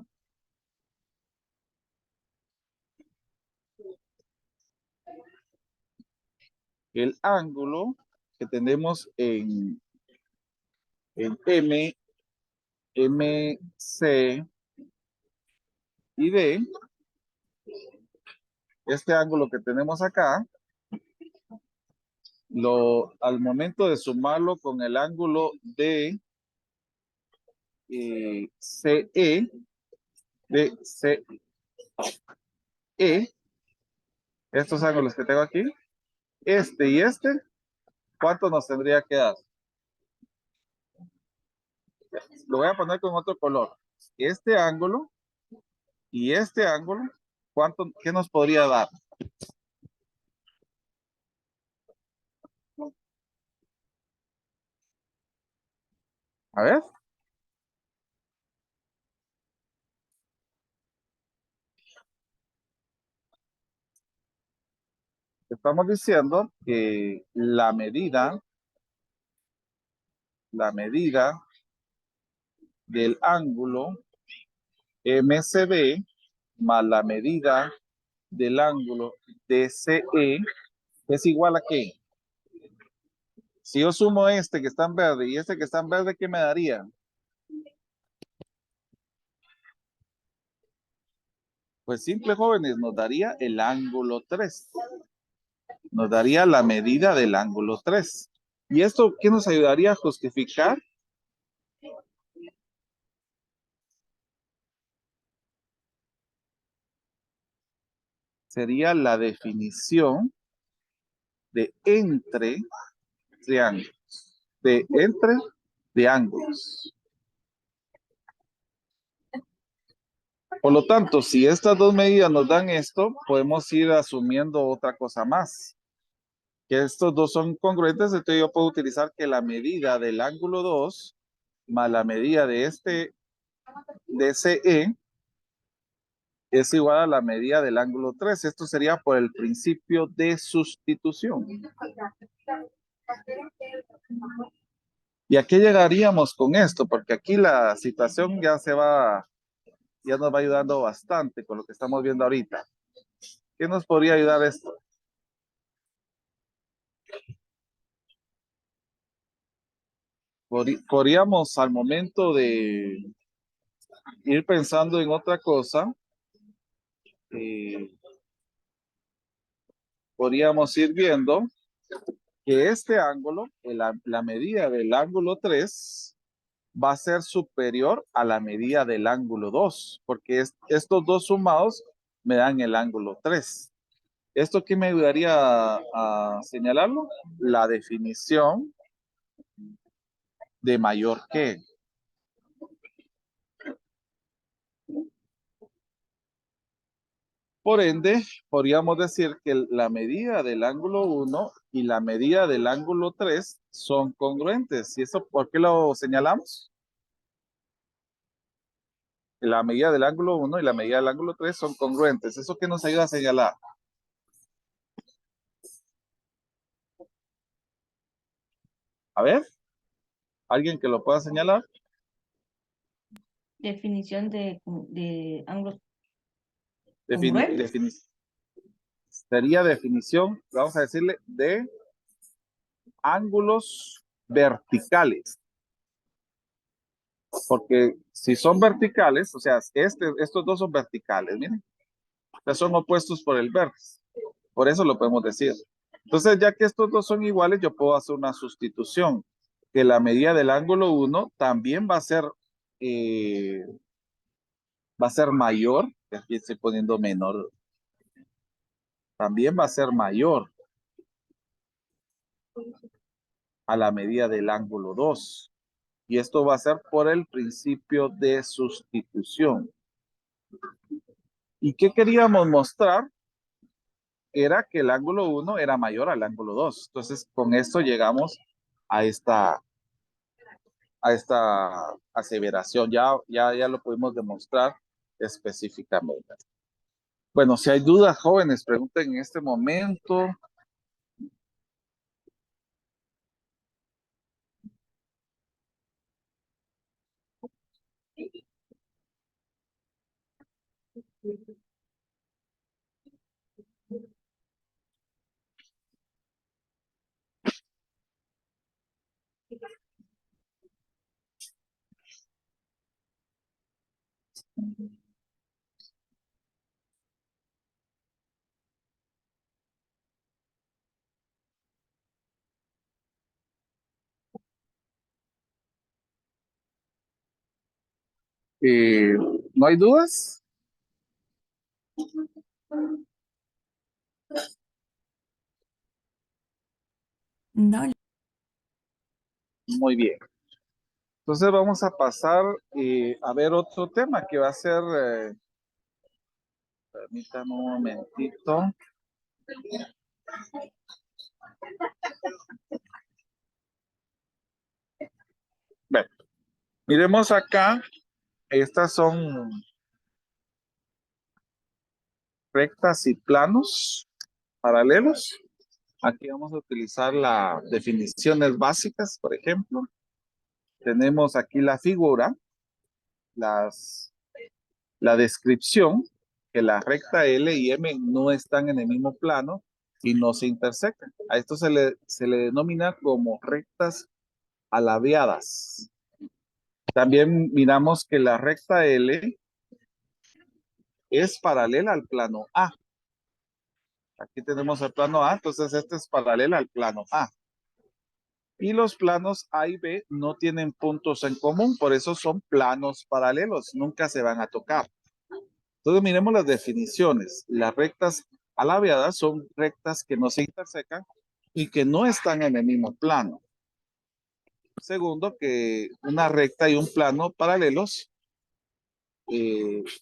El ángulo que tenemos en M, MC y D, este ángulo que tenemos acá, al momento de sumarlo con el ángulo de CE, de CE, estos ángulos que tengo aquí, este y este, ¿cuánto nos tendría que dar? Lo voy a poner con otro color. Este ángulo y este ángulo, ¿qué nos podría dar? A ver. Estamos diciendo que la medida del ángulo MCD más la medida del ángulo DCE es igual a ¿qué? Si yo sumo este que está en verde y este que está en verde, ¿qué me daría? Pues simple, jóvenes, nos daría el ángulo 3. Nos daría la medida del ángulo 3. ¿Y esto qué nos ayudaría a justificar? Sería la definición de entre triángulos. De entre triángulos. Por lo tanto, si estas dos medidas nos dan esto, podemos ir asumiendo otra cosa más. Que estos dos son congruentes, entonces yo puedo utilizar que la medida del ángulo 2 más la medida de CE es igual a la medida del ángulo 3. Esto sería por el principio de sustitución. ¿Y a qué llegaríamos con esto? Porque aquí la situación ya nos va ayudando bastante con lo que estamos viendo ahorita. ¿Qué nos podría ayudar esto? Podríamos al momento de ir pensando en otra cosa, podríamos ir viendo que este ángulo, la medida del ángulo 3, va a ser superior a la medida del ángulo 2, porque estos dos sumados me dan el ángulo 3. ¿Esto qué me ayudaría a señalarlo? La definición de mayor que. Por ende, podríamos decir que la medida del ángulo 1 y la medida del ángulo 3 son congruentes. ¿Y eso por qué lo señalamos? La medida del ángulo 1 y la medida del ángulo 3 son congruentes. ¿Eso qué nos ayuda a señalar? A ver, ¿alguien que lo pueda señalar? Definición de ángulos Defini- congruentes. defini- Sería definición, vamos a decirle, de ángulos verticales. Porque si son verticales, o sea, estos dos son verticales, miren. Ya son opuestos por el vértice. Por eso lo podemos decir. Entonces, ya que estos dos son iguales, yo puedo hacer una sustitución. Que la medida del ángulo 1 también va a ser mayor. Aquí estoy poniendo menor. También va a ser mayor a la medida del ángulo 2. Y esto va a ser por el principio de sustitución. ¿Y qué queríamos mostrar? Era que el ángulo 1 era mayor al ángulo 2. Entonces, con esto llegamos a esta aseveración. Ya lo pudimos demostrar específicamente. Bueno, si hay dudas, jóvenes, pregunten en este momento. Eh, ¿No hay dudas? No, Muy bien. Entonces vamos a pasar a ver otro tema que va a ser, permítanme un momentito. Bueno, miremos acá, estas son rectas y planos paralelos. Aquí vamos a utilizar las definiciones básicas, por ejemplo. Tenemos aquí la figura, la descripción, que la recta L y M no están en el mismo plano y no se intersecan. A esto se le denomina como rectas alabeadas. También miramos que la recta L es paralela al plano A. Aquí tenemos el plano A, entonces este es paralela al plano A. Y los planos A y B no tienen puntos en común, por eso son planos paralelos, nunca se van a tocar. Entonces miremos las definiciones. Las rectas alabeadas son rectas que no se intersecan y que no están en el mismo plano. Segundo, que una recta y un plano paralelos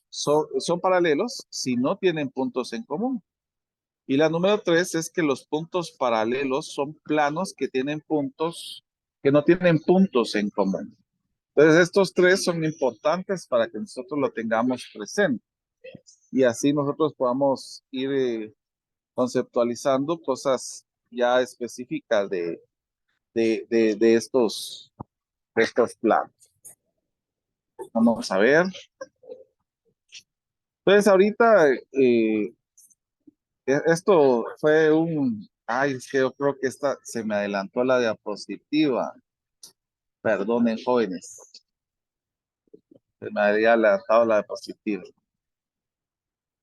son paralelos si no tienen puntos en común. Y la número 3 es que los puntos paralelos son planos que tienen puntos, que no tienen puntos en común. Entonces, estos tres son importantes para que nosotros lo tengamos presente. Y así nosotros podamos ir conceptualizando cosas ya específicas de estos planos. Vamos a ver. Entonces, ahorita esto fue ay, es que yo creo que esta se me adelantó la diapositiva. Perdonen, jóvenes. Se me había adelantado la diapositiva.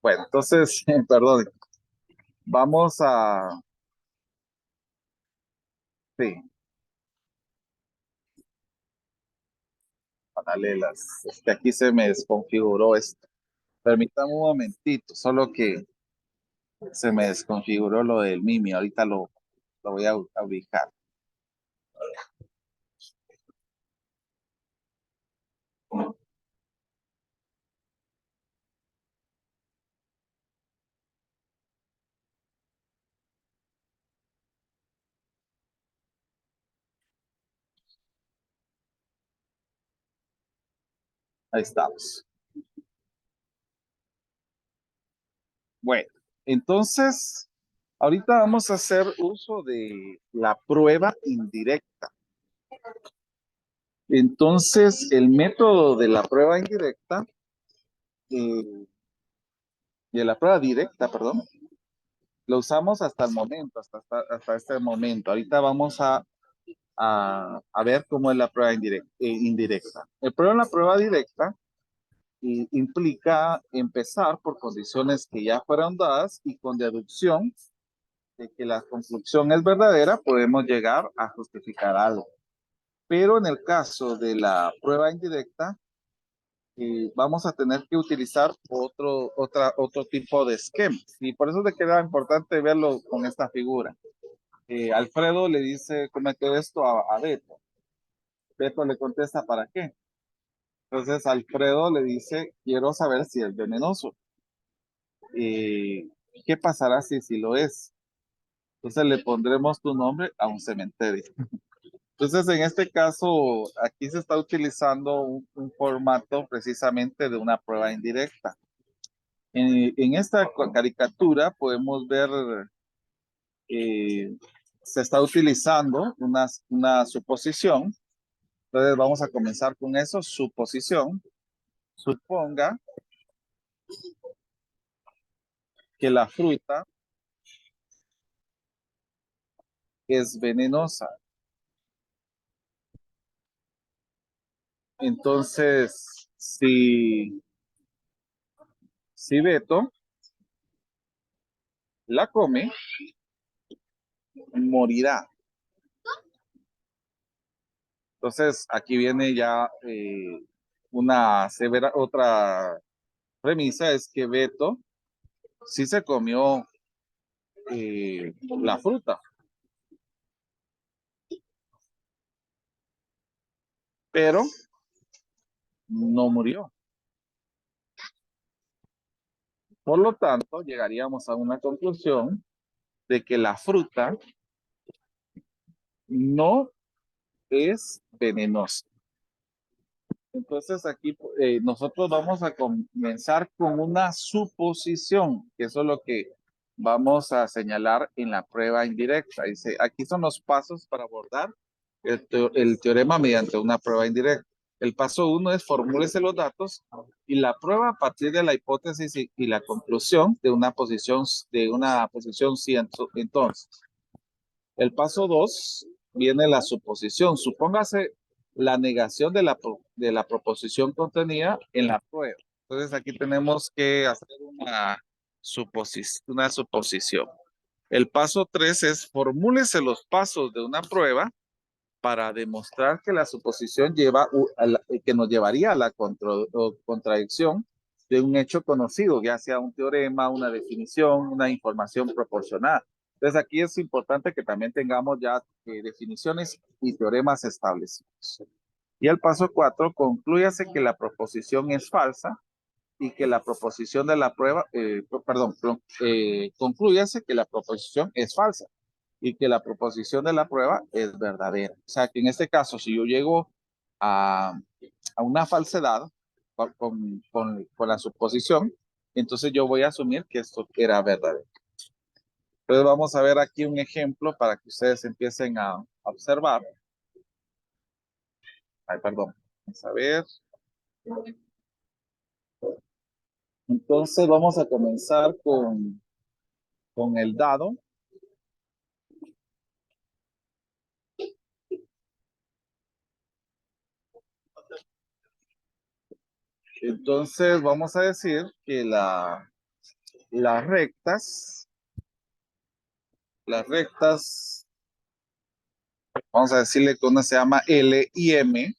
Bueno, entonces, perdón. Vamos a... Sí, paralelas. Es que aquí se me desconfiguró esto. Permítame un momentito, solo que se me desconfiguró lo del Mimi. Ahorita lo voy a ubicar. Ahí estamos. Bueno, entonces, ahorita vamos a hacer uso de la prueba indirecta. Entonces, el método de la prueba indirecta, de la prueba directa, perdón, lo usamos hasta el momento, hasta este momento. Ahorita vamos a ver cómo es la prueba indirecta. La prueba directa implica empezar por condiciones que ya fueron dadas y con deducción de que la conclusión es verdadera, podemos llegar a justificar algo. Pero en el caso de la prueba indirecta, vamos a tener que utilizar otro tipo de esquema. Y por eso te queda importante verlo con esta figura. Alfredo le dice, comete esto a Beto. Beto le contesta, ¿para qué? Entonces Alfredo le dice, quiero saber si es venenoso. ¿Qué pasará si lo es? Entonces le pondremos tu nombre a un cementerio. Entonces, en este caso, aquí se está utilizando un formato precisamente de una prueba indirecta. En esta caricatura podemos ver, se está utilizando una suposición. Entonces, vamos a comenzar con eso, suposición. Suponga que la fruta es venenosa. Entonces, si Beto la come, morirá. Entonces, aquí viene ya otra premisa, es que Beto sí se comió la fruta, pero no murió. Por lo tanto, llegaríamos a una conclusión de que la fruta no es venenosa. Entonces aquí nosotros vamos a comenzar con una suposición, que eso es lo que vamos a señalar en la prueba indirecta. Dice, aquí son los pasos para abordar el teorema mediante una prueba indirecta. El paso 1 es formúlese los datos y la prueba a partir de la hipótesis y la conclusión de una posición sí. Entonces, el paso 2 viene la suposición. Supóngase la negación de la proposición contenida en la prueba. Entonces aquí tenemos que hacer una suposición. El paso 3 es formúlese los pasos de una prueba para demostrar que la suposición lleva que nos llevaría a la contradicción de un hecho conocido, ya sea un teorema, una definición, una información proporcionada. Entonces aquí es importante que también tengamos ya definiciones y teoremas establecidos. Y el paso 4, conclúyase que la proposición es falsa y que la proposición de la prueba, conclúyase que la proposición es falsa y que la proposición de la prueba es verdadera. O sea, que en este caso, si yo llego a, a una falsedad con la suposición, entonces yo voy a asumir que esto era verdadero. Entonces vamos a ver aquí un ejemplo para que ustedes empiecen a observar. Ay, perdón. Vamos a ver. Entonces vamos a comenzar con el dado. Entonces vamos a decir que las rectas, vamos a decirle que una se llama L y M,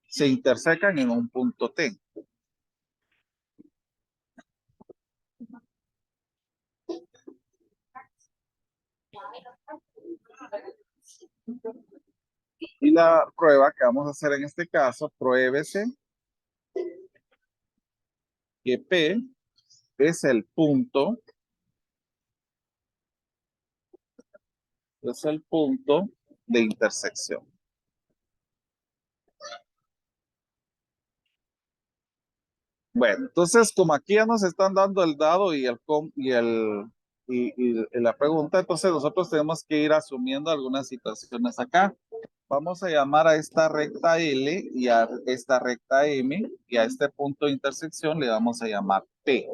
se intersecan en un punto T. Y la prueba que vamos a hacer en este caso, pruébese que P es el punto de intersección. Bueno, entonces como aquí ya nos están dando el dado y la pregunta, entonces nosotros tenemos que ir asumiendo algunas situaciones acá. Vamos a llamar a esta recta L y a esta recta M y a este punto de intersección le vamos a llamar P.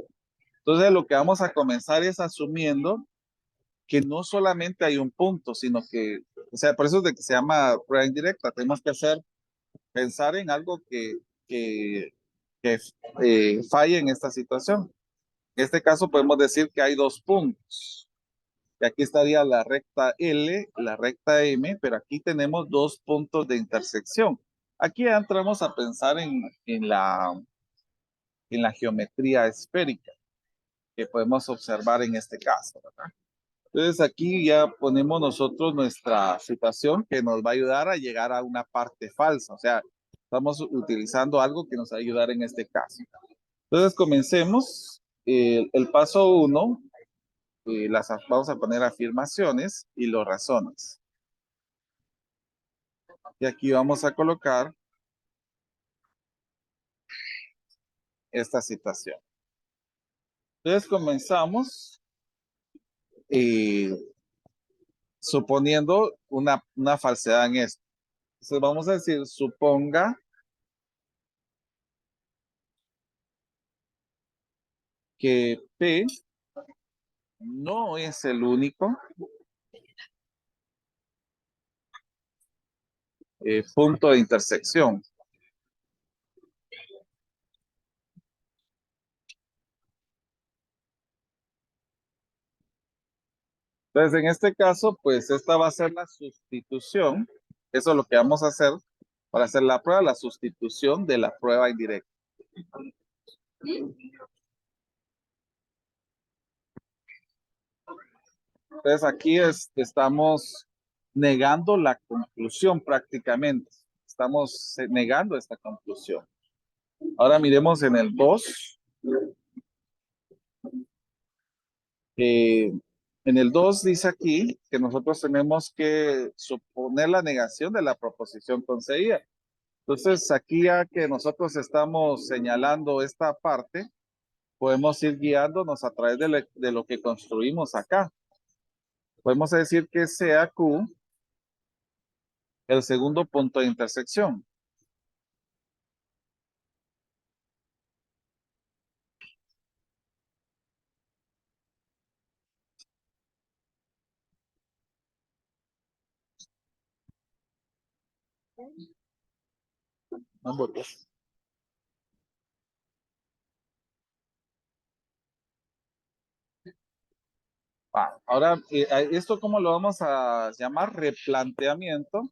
Entonces lo que vamos a comenzar es asumiendo que no solamente hay un punto, sino que, o sea, por eso es de que se llama prueba indirecta. Tenemos que pensar en algo que falle en esta situación. En este caso podemos decir que hay dos puntos. Y aquí estaría la recta L, la recta M, pero aquí tenemos dos puntos de intersección. Aquí ya entramos a pensar en la geometría esférica que podemos observar en este caso, ¿verdad? Entonces aquí ya ponemos nosotros nuestra situación que nos va a ayudar a llegar a una parte falsa. O sea, estamos utilizando algo que nos va a ayudar en este caso. Entonces comencemos. El paso 1, vamos a poner afirmaciones y los razones. Y aquí vamos a colocar esta situación. Entonces comenzamos suponiendo una falsedad en esto. Entonces vamos a decir, suponga que P no es el único punto de intersección. Entonces, en este caso, pues esta va a ser la sustitución. Eso es lo que vamos a hacer para hacer la prueba, la sustitución de la prueba indirecta. Entonces, aquí estamos negando la conclusión prácticamente. Estamos negando esta conclusión. Ahora miremos en el 2. En el 2 dice aquí que nosotros tenemos que suponer la negación de la proposición concedida. Entonces, aquí ya que nosotros estamos señalando esta parte, podemos ir guiándonos a través de lo que construimos acá. Podemos decir que sea Q el segundo punto de intersección. Hamburguesas. Ahora, ¿esto cómo lo vamos a llamar? Replanteamiento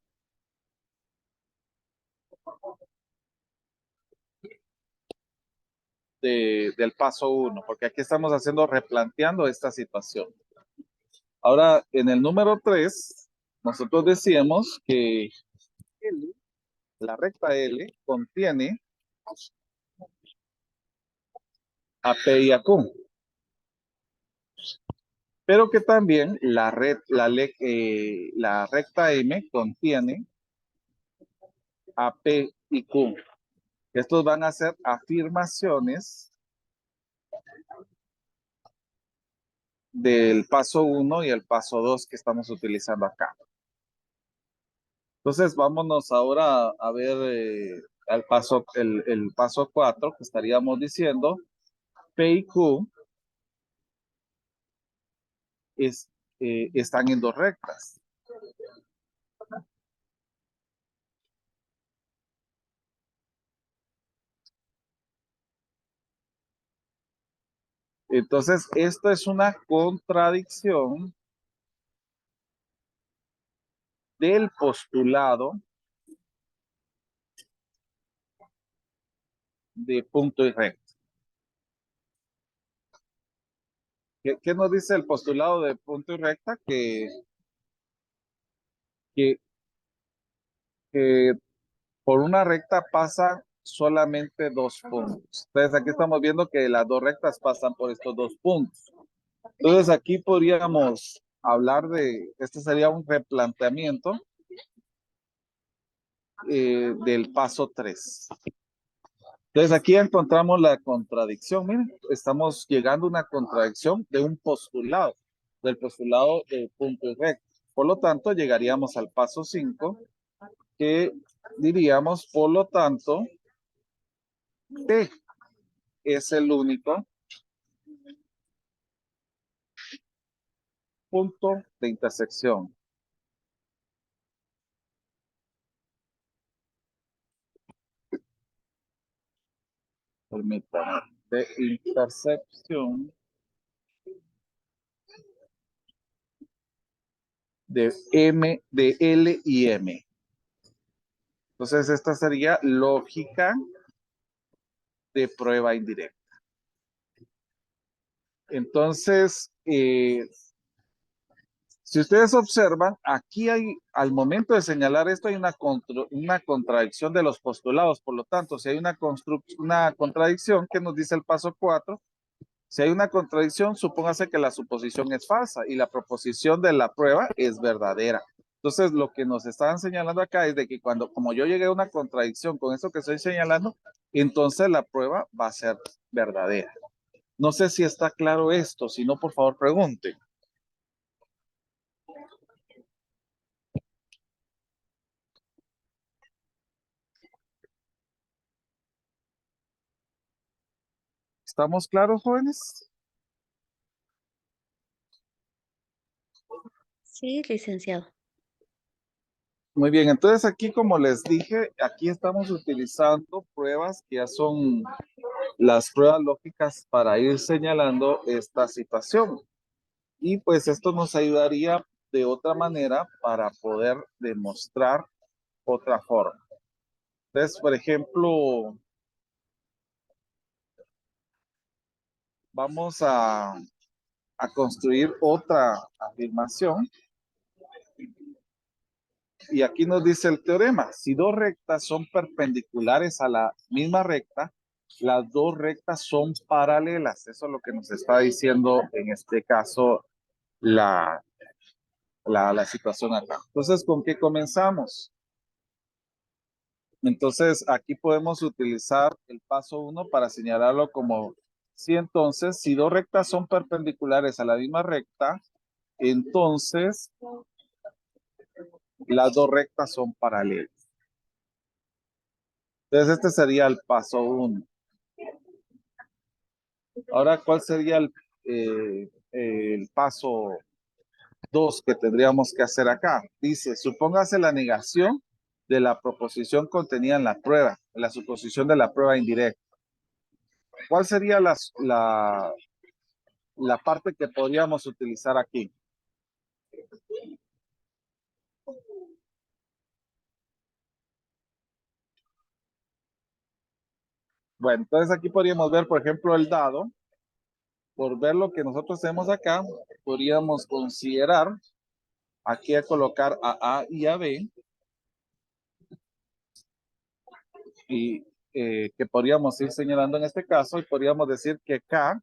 del paso 1, porque aquí estamos replanteando esta situación. Ahora, en el número 3, nosotros decíamos que la recta L contiene a P y a Q, pero que también la recta M contiene a P y Q. Estos van a ser afirmaciones del paso 1 y el paso 2 que estamos utilizando acá. Entonces, vámonos ahora a ver el paso 4, que estaríamos diciendo P y Q están en dos rectas. Entonces, esto es una contradicción del postulado de punto y recta. ¿Qué nos dice el postulado de punto y recta? Que por una recta pasa solamente dos puntos. Entonces, aquí estamos viendo que las dos rectas pasan por estos dos puntos. Entonces, aquí podríamos hablar este sería un replanteamiento del paso 3. Entonces, aquí encontramos la contradicción. Miren, estamos llegando a una contradicción de un postulado, del postulado de punto y recta. Por lo tanto, llegaríamos al paso 5, que diríamos, por lo tanto, T es el único punto de intersección. Permítame, de intersección de L y M. Entonces, esta sería lógica de prueba indirecta. Entonces, si ustedes observan, aquí al momento de señalar esto, hay una contradicción de los postulados. Por lo tanto, si hay una contradicción, ¿qué nos dice el paso 4? Si hay una contradicción, supóngase que la suposición es falsa y la proposición de la prueba es verdadera. Entonces, lo que nos estaban señalando acá es de que como yo llegué a una contradicción con eso que estoy señalando, entonces la prueba va a ser verdadera. No sé si está claro esto, si no, por favor, pregunten. ¿Estamos claros, jóvenes? Sí, licenciado. Muy bien, entonces aquí, como les dije, aquí estamos utilizando pruebas que ya son las pruebas lógicas para ir señalando esta situación. Y pues esto nos ayudaría de otra manera para poder demostrar otra forma. Entonces, por ejemplo, vamos a construir otra afirmación. Y aquí nos dice el teorema, si dos rectas son perpendiculares a la misma recta, las dos rectas son paralelas. Eso es lo que nos está diciendo en este caso la situación acá. Entonces, ¿con qué comenzamos? Entonces, aquí podemos utilizar el paso 1 para señalarlo como si entonces, si dos rectas son perpendiculares a la misma recta, entonces las dos rectas son paralelas. Entonces, este sería el paso 1. Ahora, ¿cuál sería el paso 2 que tendríamos que hacer acá? Dice, supóngase la negación de la proposición contenida en la prueba, la suposición de la prueba indirecta. ¿Cuál sería la la parte que podríamos utilizar aquí. Bueno, entonces aquí podríamos ver, por ejemplo, el dado. Por ver lo que nosotros tenemos acá, podríamos considerar aquí a colocar a A y a B. Y que podríamos ir señalando en este caso y podríamos decir que K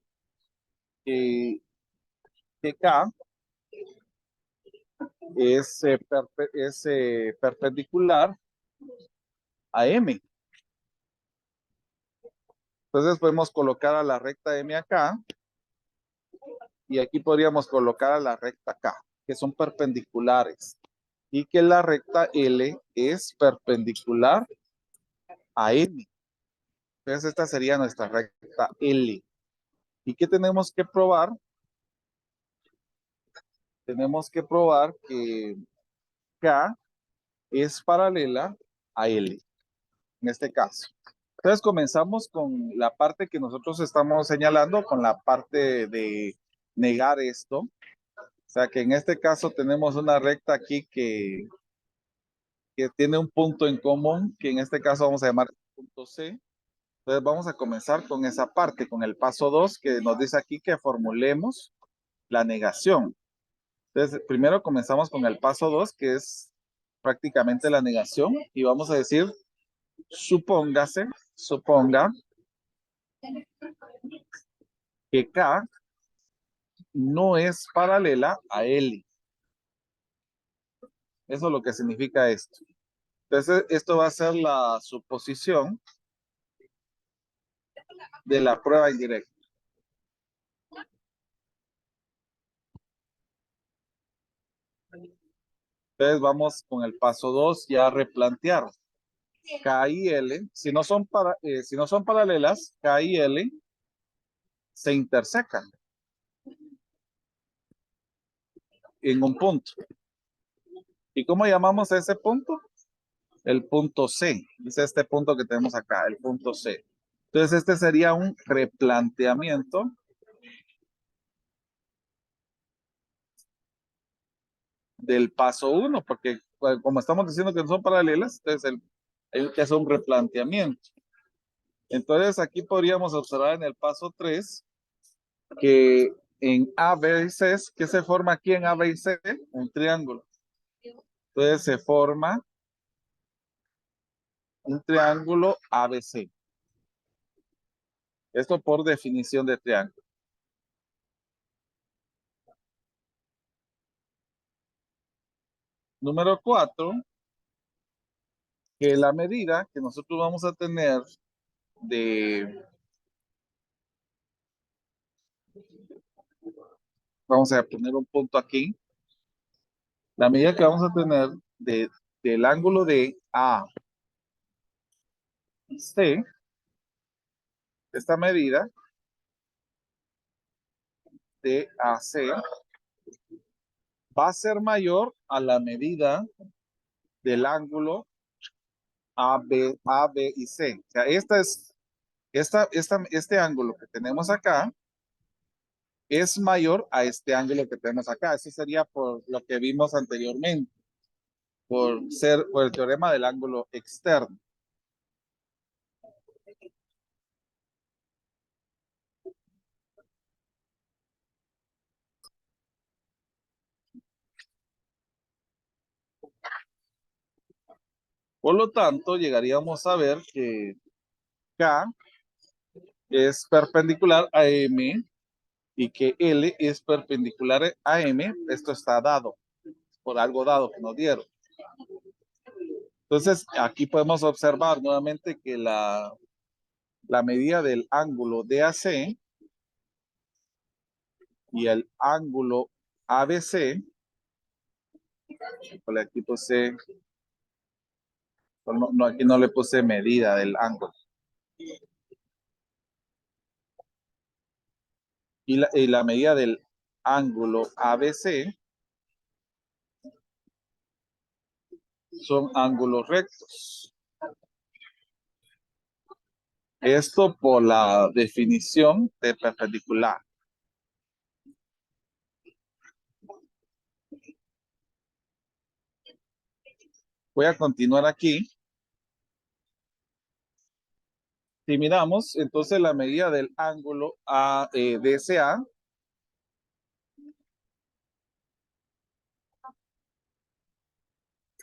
es, perpendicular a M. Entonces podemos colocar a la recta M acá y aquí podríamos colocar a la recta K, que son perpendiculares. Y que la recta L es perpendicular a M. Entonces esta sería nuestra recta L. ¿Y qué tenemos que probar? Tenemos que probar que K es paralela a L, en este caso. Entonces comenzamos con la parte que nosotros estamos señalando, con la parte de negar esto. O sea que en este caso tenemos una recta aquí que tiene un punto en común, que en este caso vamos a llamar punto C. Entonces vamos a comenzar con esa parte, con el paso 2, que nos dice aquí que formulemos la negación. Entonces, primero comenzamos con el paso 2, que es prácticamente la negación, y vamos a decir, suponga que K no es paralela a L. Eso es lo que significa esto. Entonces, esto va a ser la suposición de la prueba indirecta. Entonces, vamos con el paso 2 ya a replantear. K y L, si no son paralelas, K y L se intersecan en un punto. ¿Y cómo llamamos a ese punto? El punto C. Es este punto que tenemos acá, el punto C. Entonces, este sería un replanteamiento del paso 1, porque como estamos diciendo que no son paralelas, entonces hay que hacer un replanteamiento. Entonces, aquí podríamos observar en el paso 3 que en A, B y C, ¿qué se forma aquí en A, B y C? Un triángulo. Entonces, se forma un triángulo ABC. Esto por definición de triángulo. Número 4, que la medida que nosotros vamos a tener vamos a poner un punto aquí, la medida que vamos a tener del ángulo de A y C, esta medida de AC va a ser mayor a la medida del ángulo AB y C. O sea, este ángulo que tenemos acá es mayor a este ángulo que tenemos acá. Eso sería por lo que vimos anteriormente, por el teorema del ángulo externo. Por lo tanto, llegaríamos a ver que K es perpendicular a M y que L es perpendicular a M. Esto está dado, por algo dado que nos dieron. Entonces, aquí podemos observar nuevamente que la medida del ángulo DAC y el ángulo ABC, aquí puse, no, aquí no le puse medida del ángulo. Y la medida del ángulo ABC son ángulos rectos. Esto por la definición de perpendicular. Voy a continuar aquí. Si miramos, entonces la medida del ángulo DCA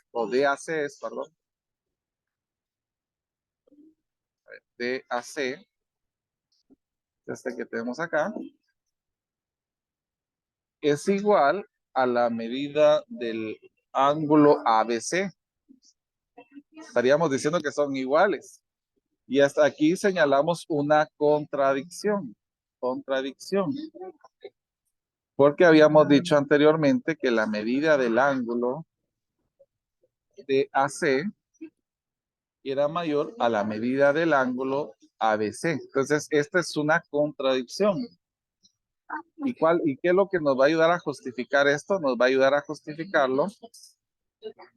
o DAC, perdón, DAC, este que tenemos acá, es igual a la medida del ángulo ABC. Estaríamos diciendo que son iguales. Y hasta aquí señalamos una contradicción. Contradicción. Porque habíamos dicho anteriormente que la medida del ángulo de AC era mayor a la medida del ángulo ABC. Entonces, esta es una contradicción. ¿Y qué es lo que nos va a ayudar a justificar esto? Nos va a ayudar a justificarlo.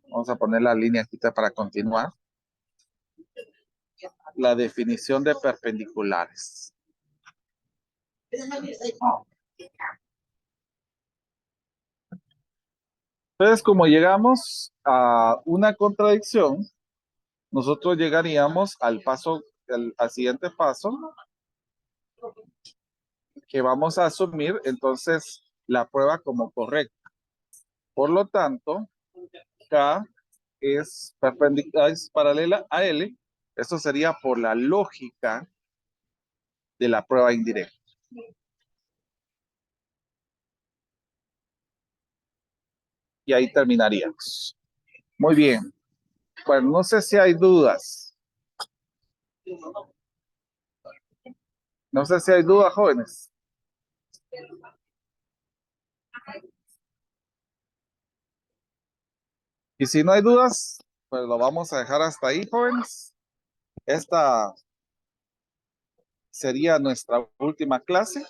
Vamos a poner la línea aquí para continuar. La definición de perpendiculares. Entonces, como llegamos a una contradicción, nosotros llegaríamos al siguiente paso, que vamos a asumir entonces la prueba como correcta. Por lo tanto, K es perpendicular, es paralela a L. Esto sería por la lógica de la prueba indirecta. Y ahí terminaríamos. Muy bien. Bueno, no sé si hay dudas. No sé si hay dudas, jóvenes. Y si no hay dudas, pues lo vamos a dejar hasta ahí, jóvenes. Esta sería nuestra última clase.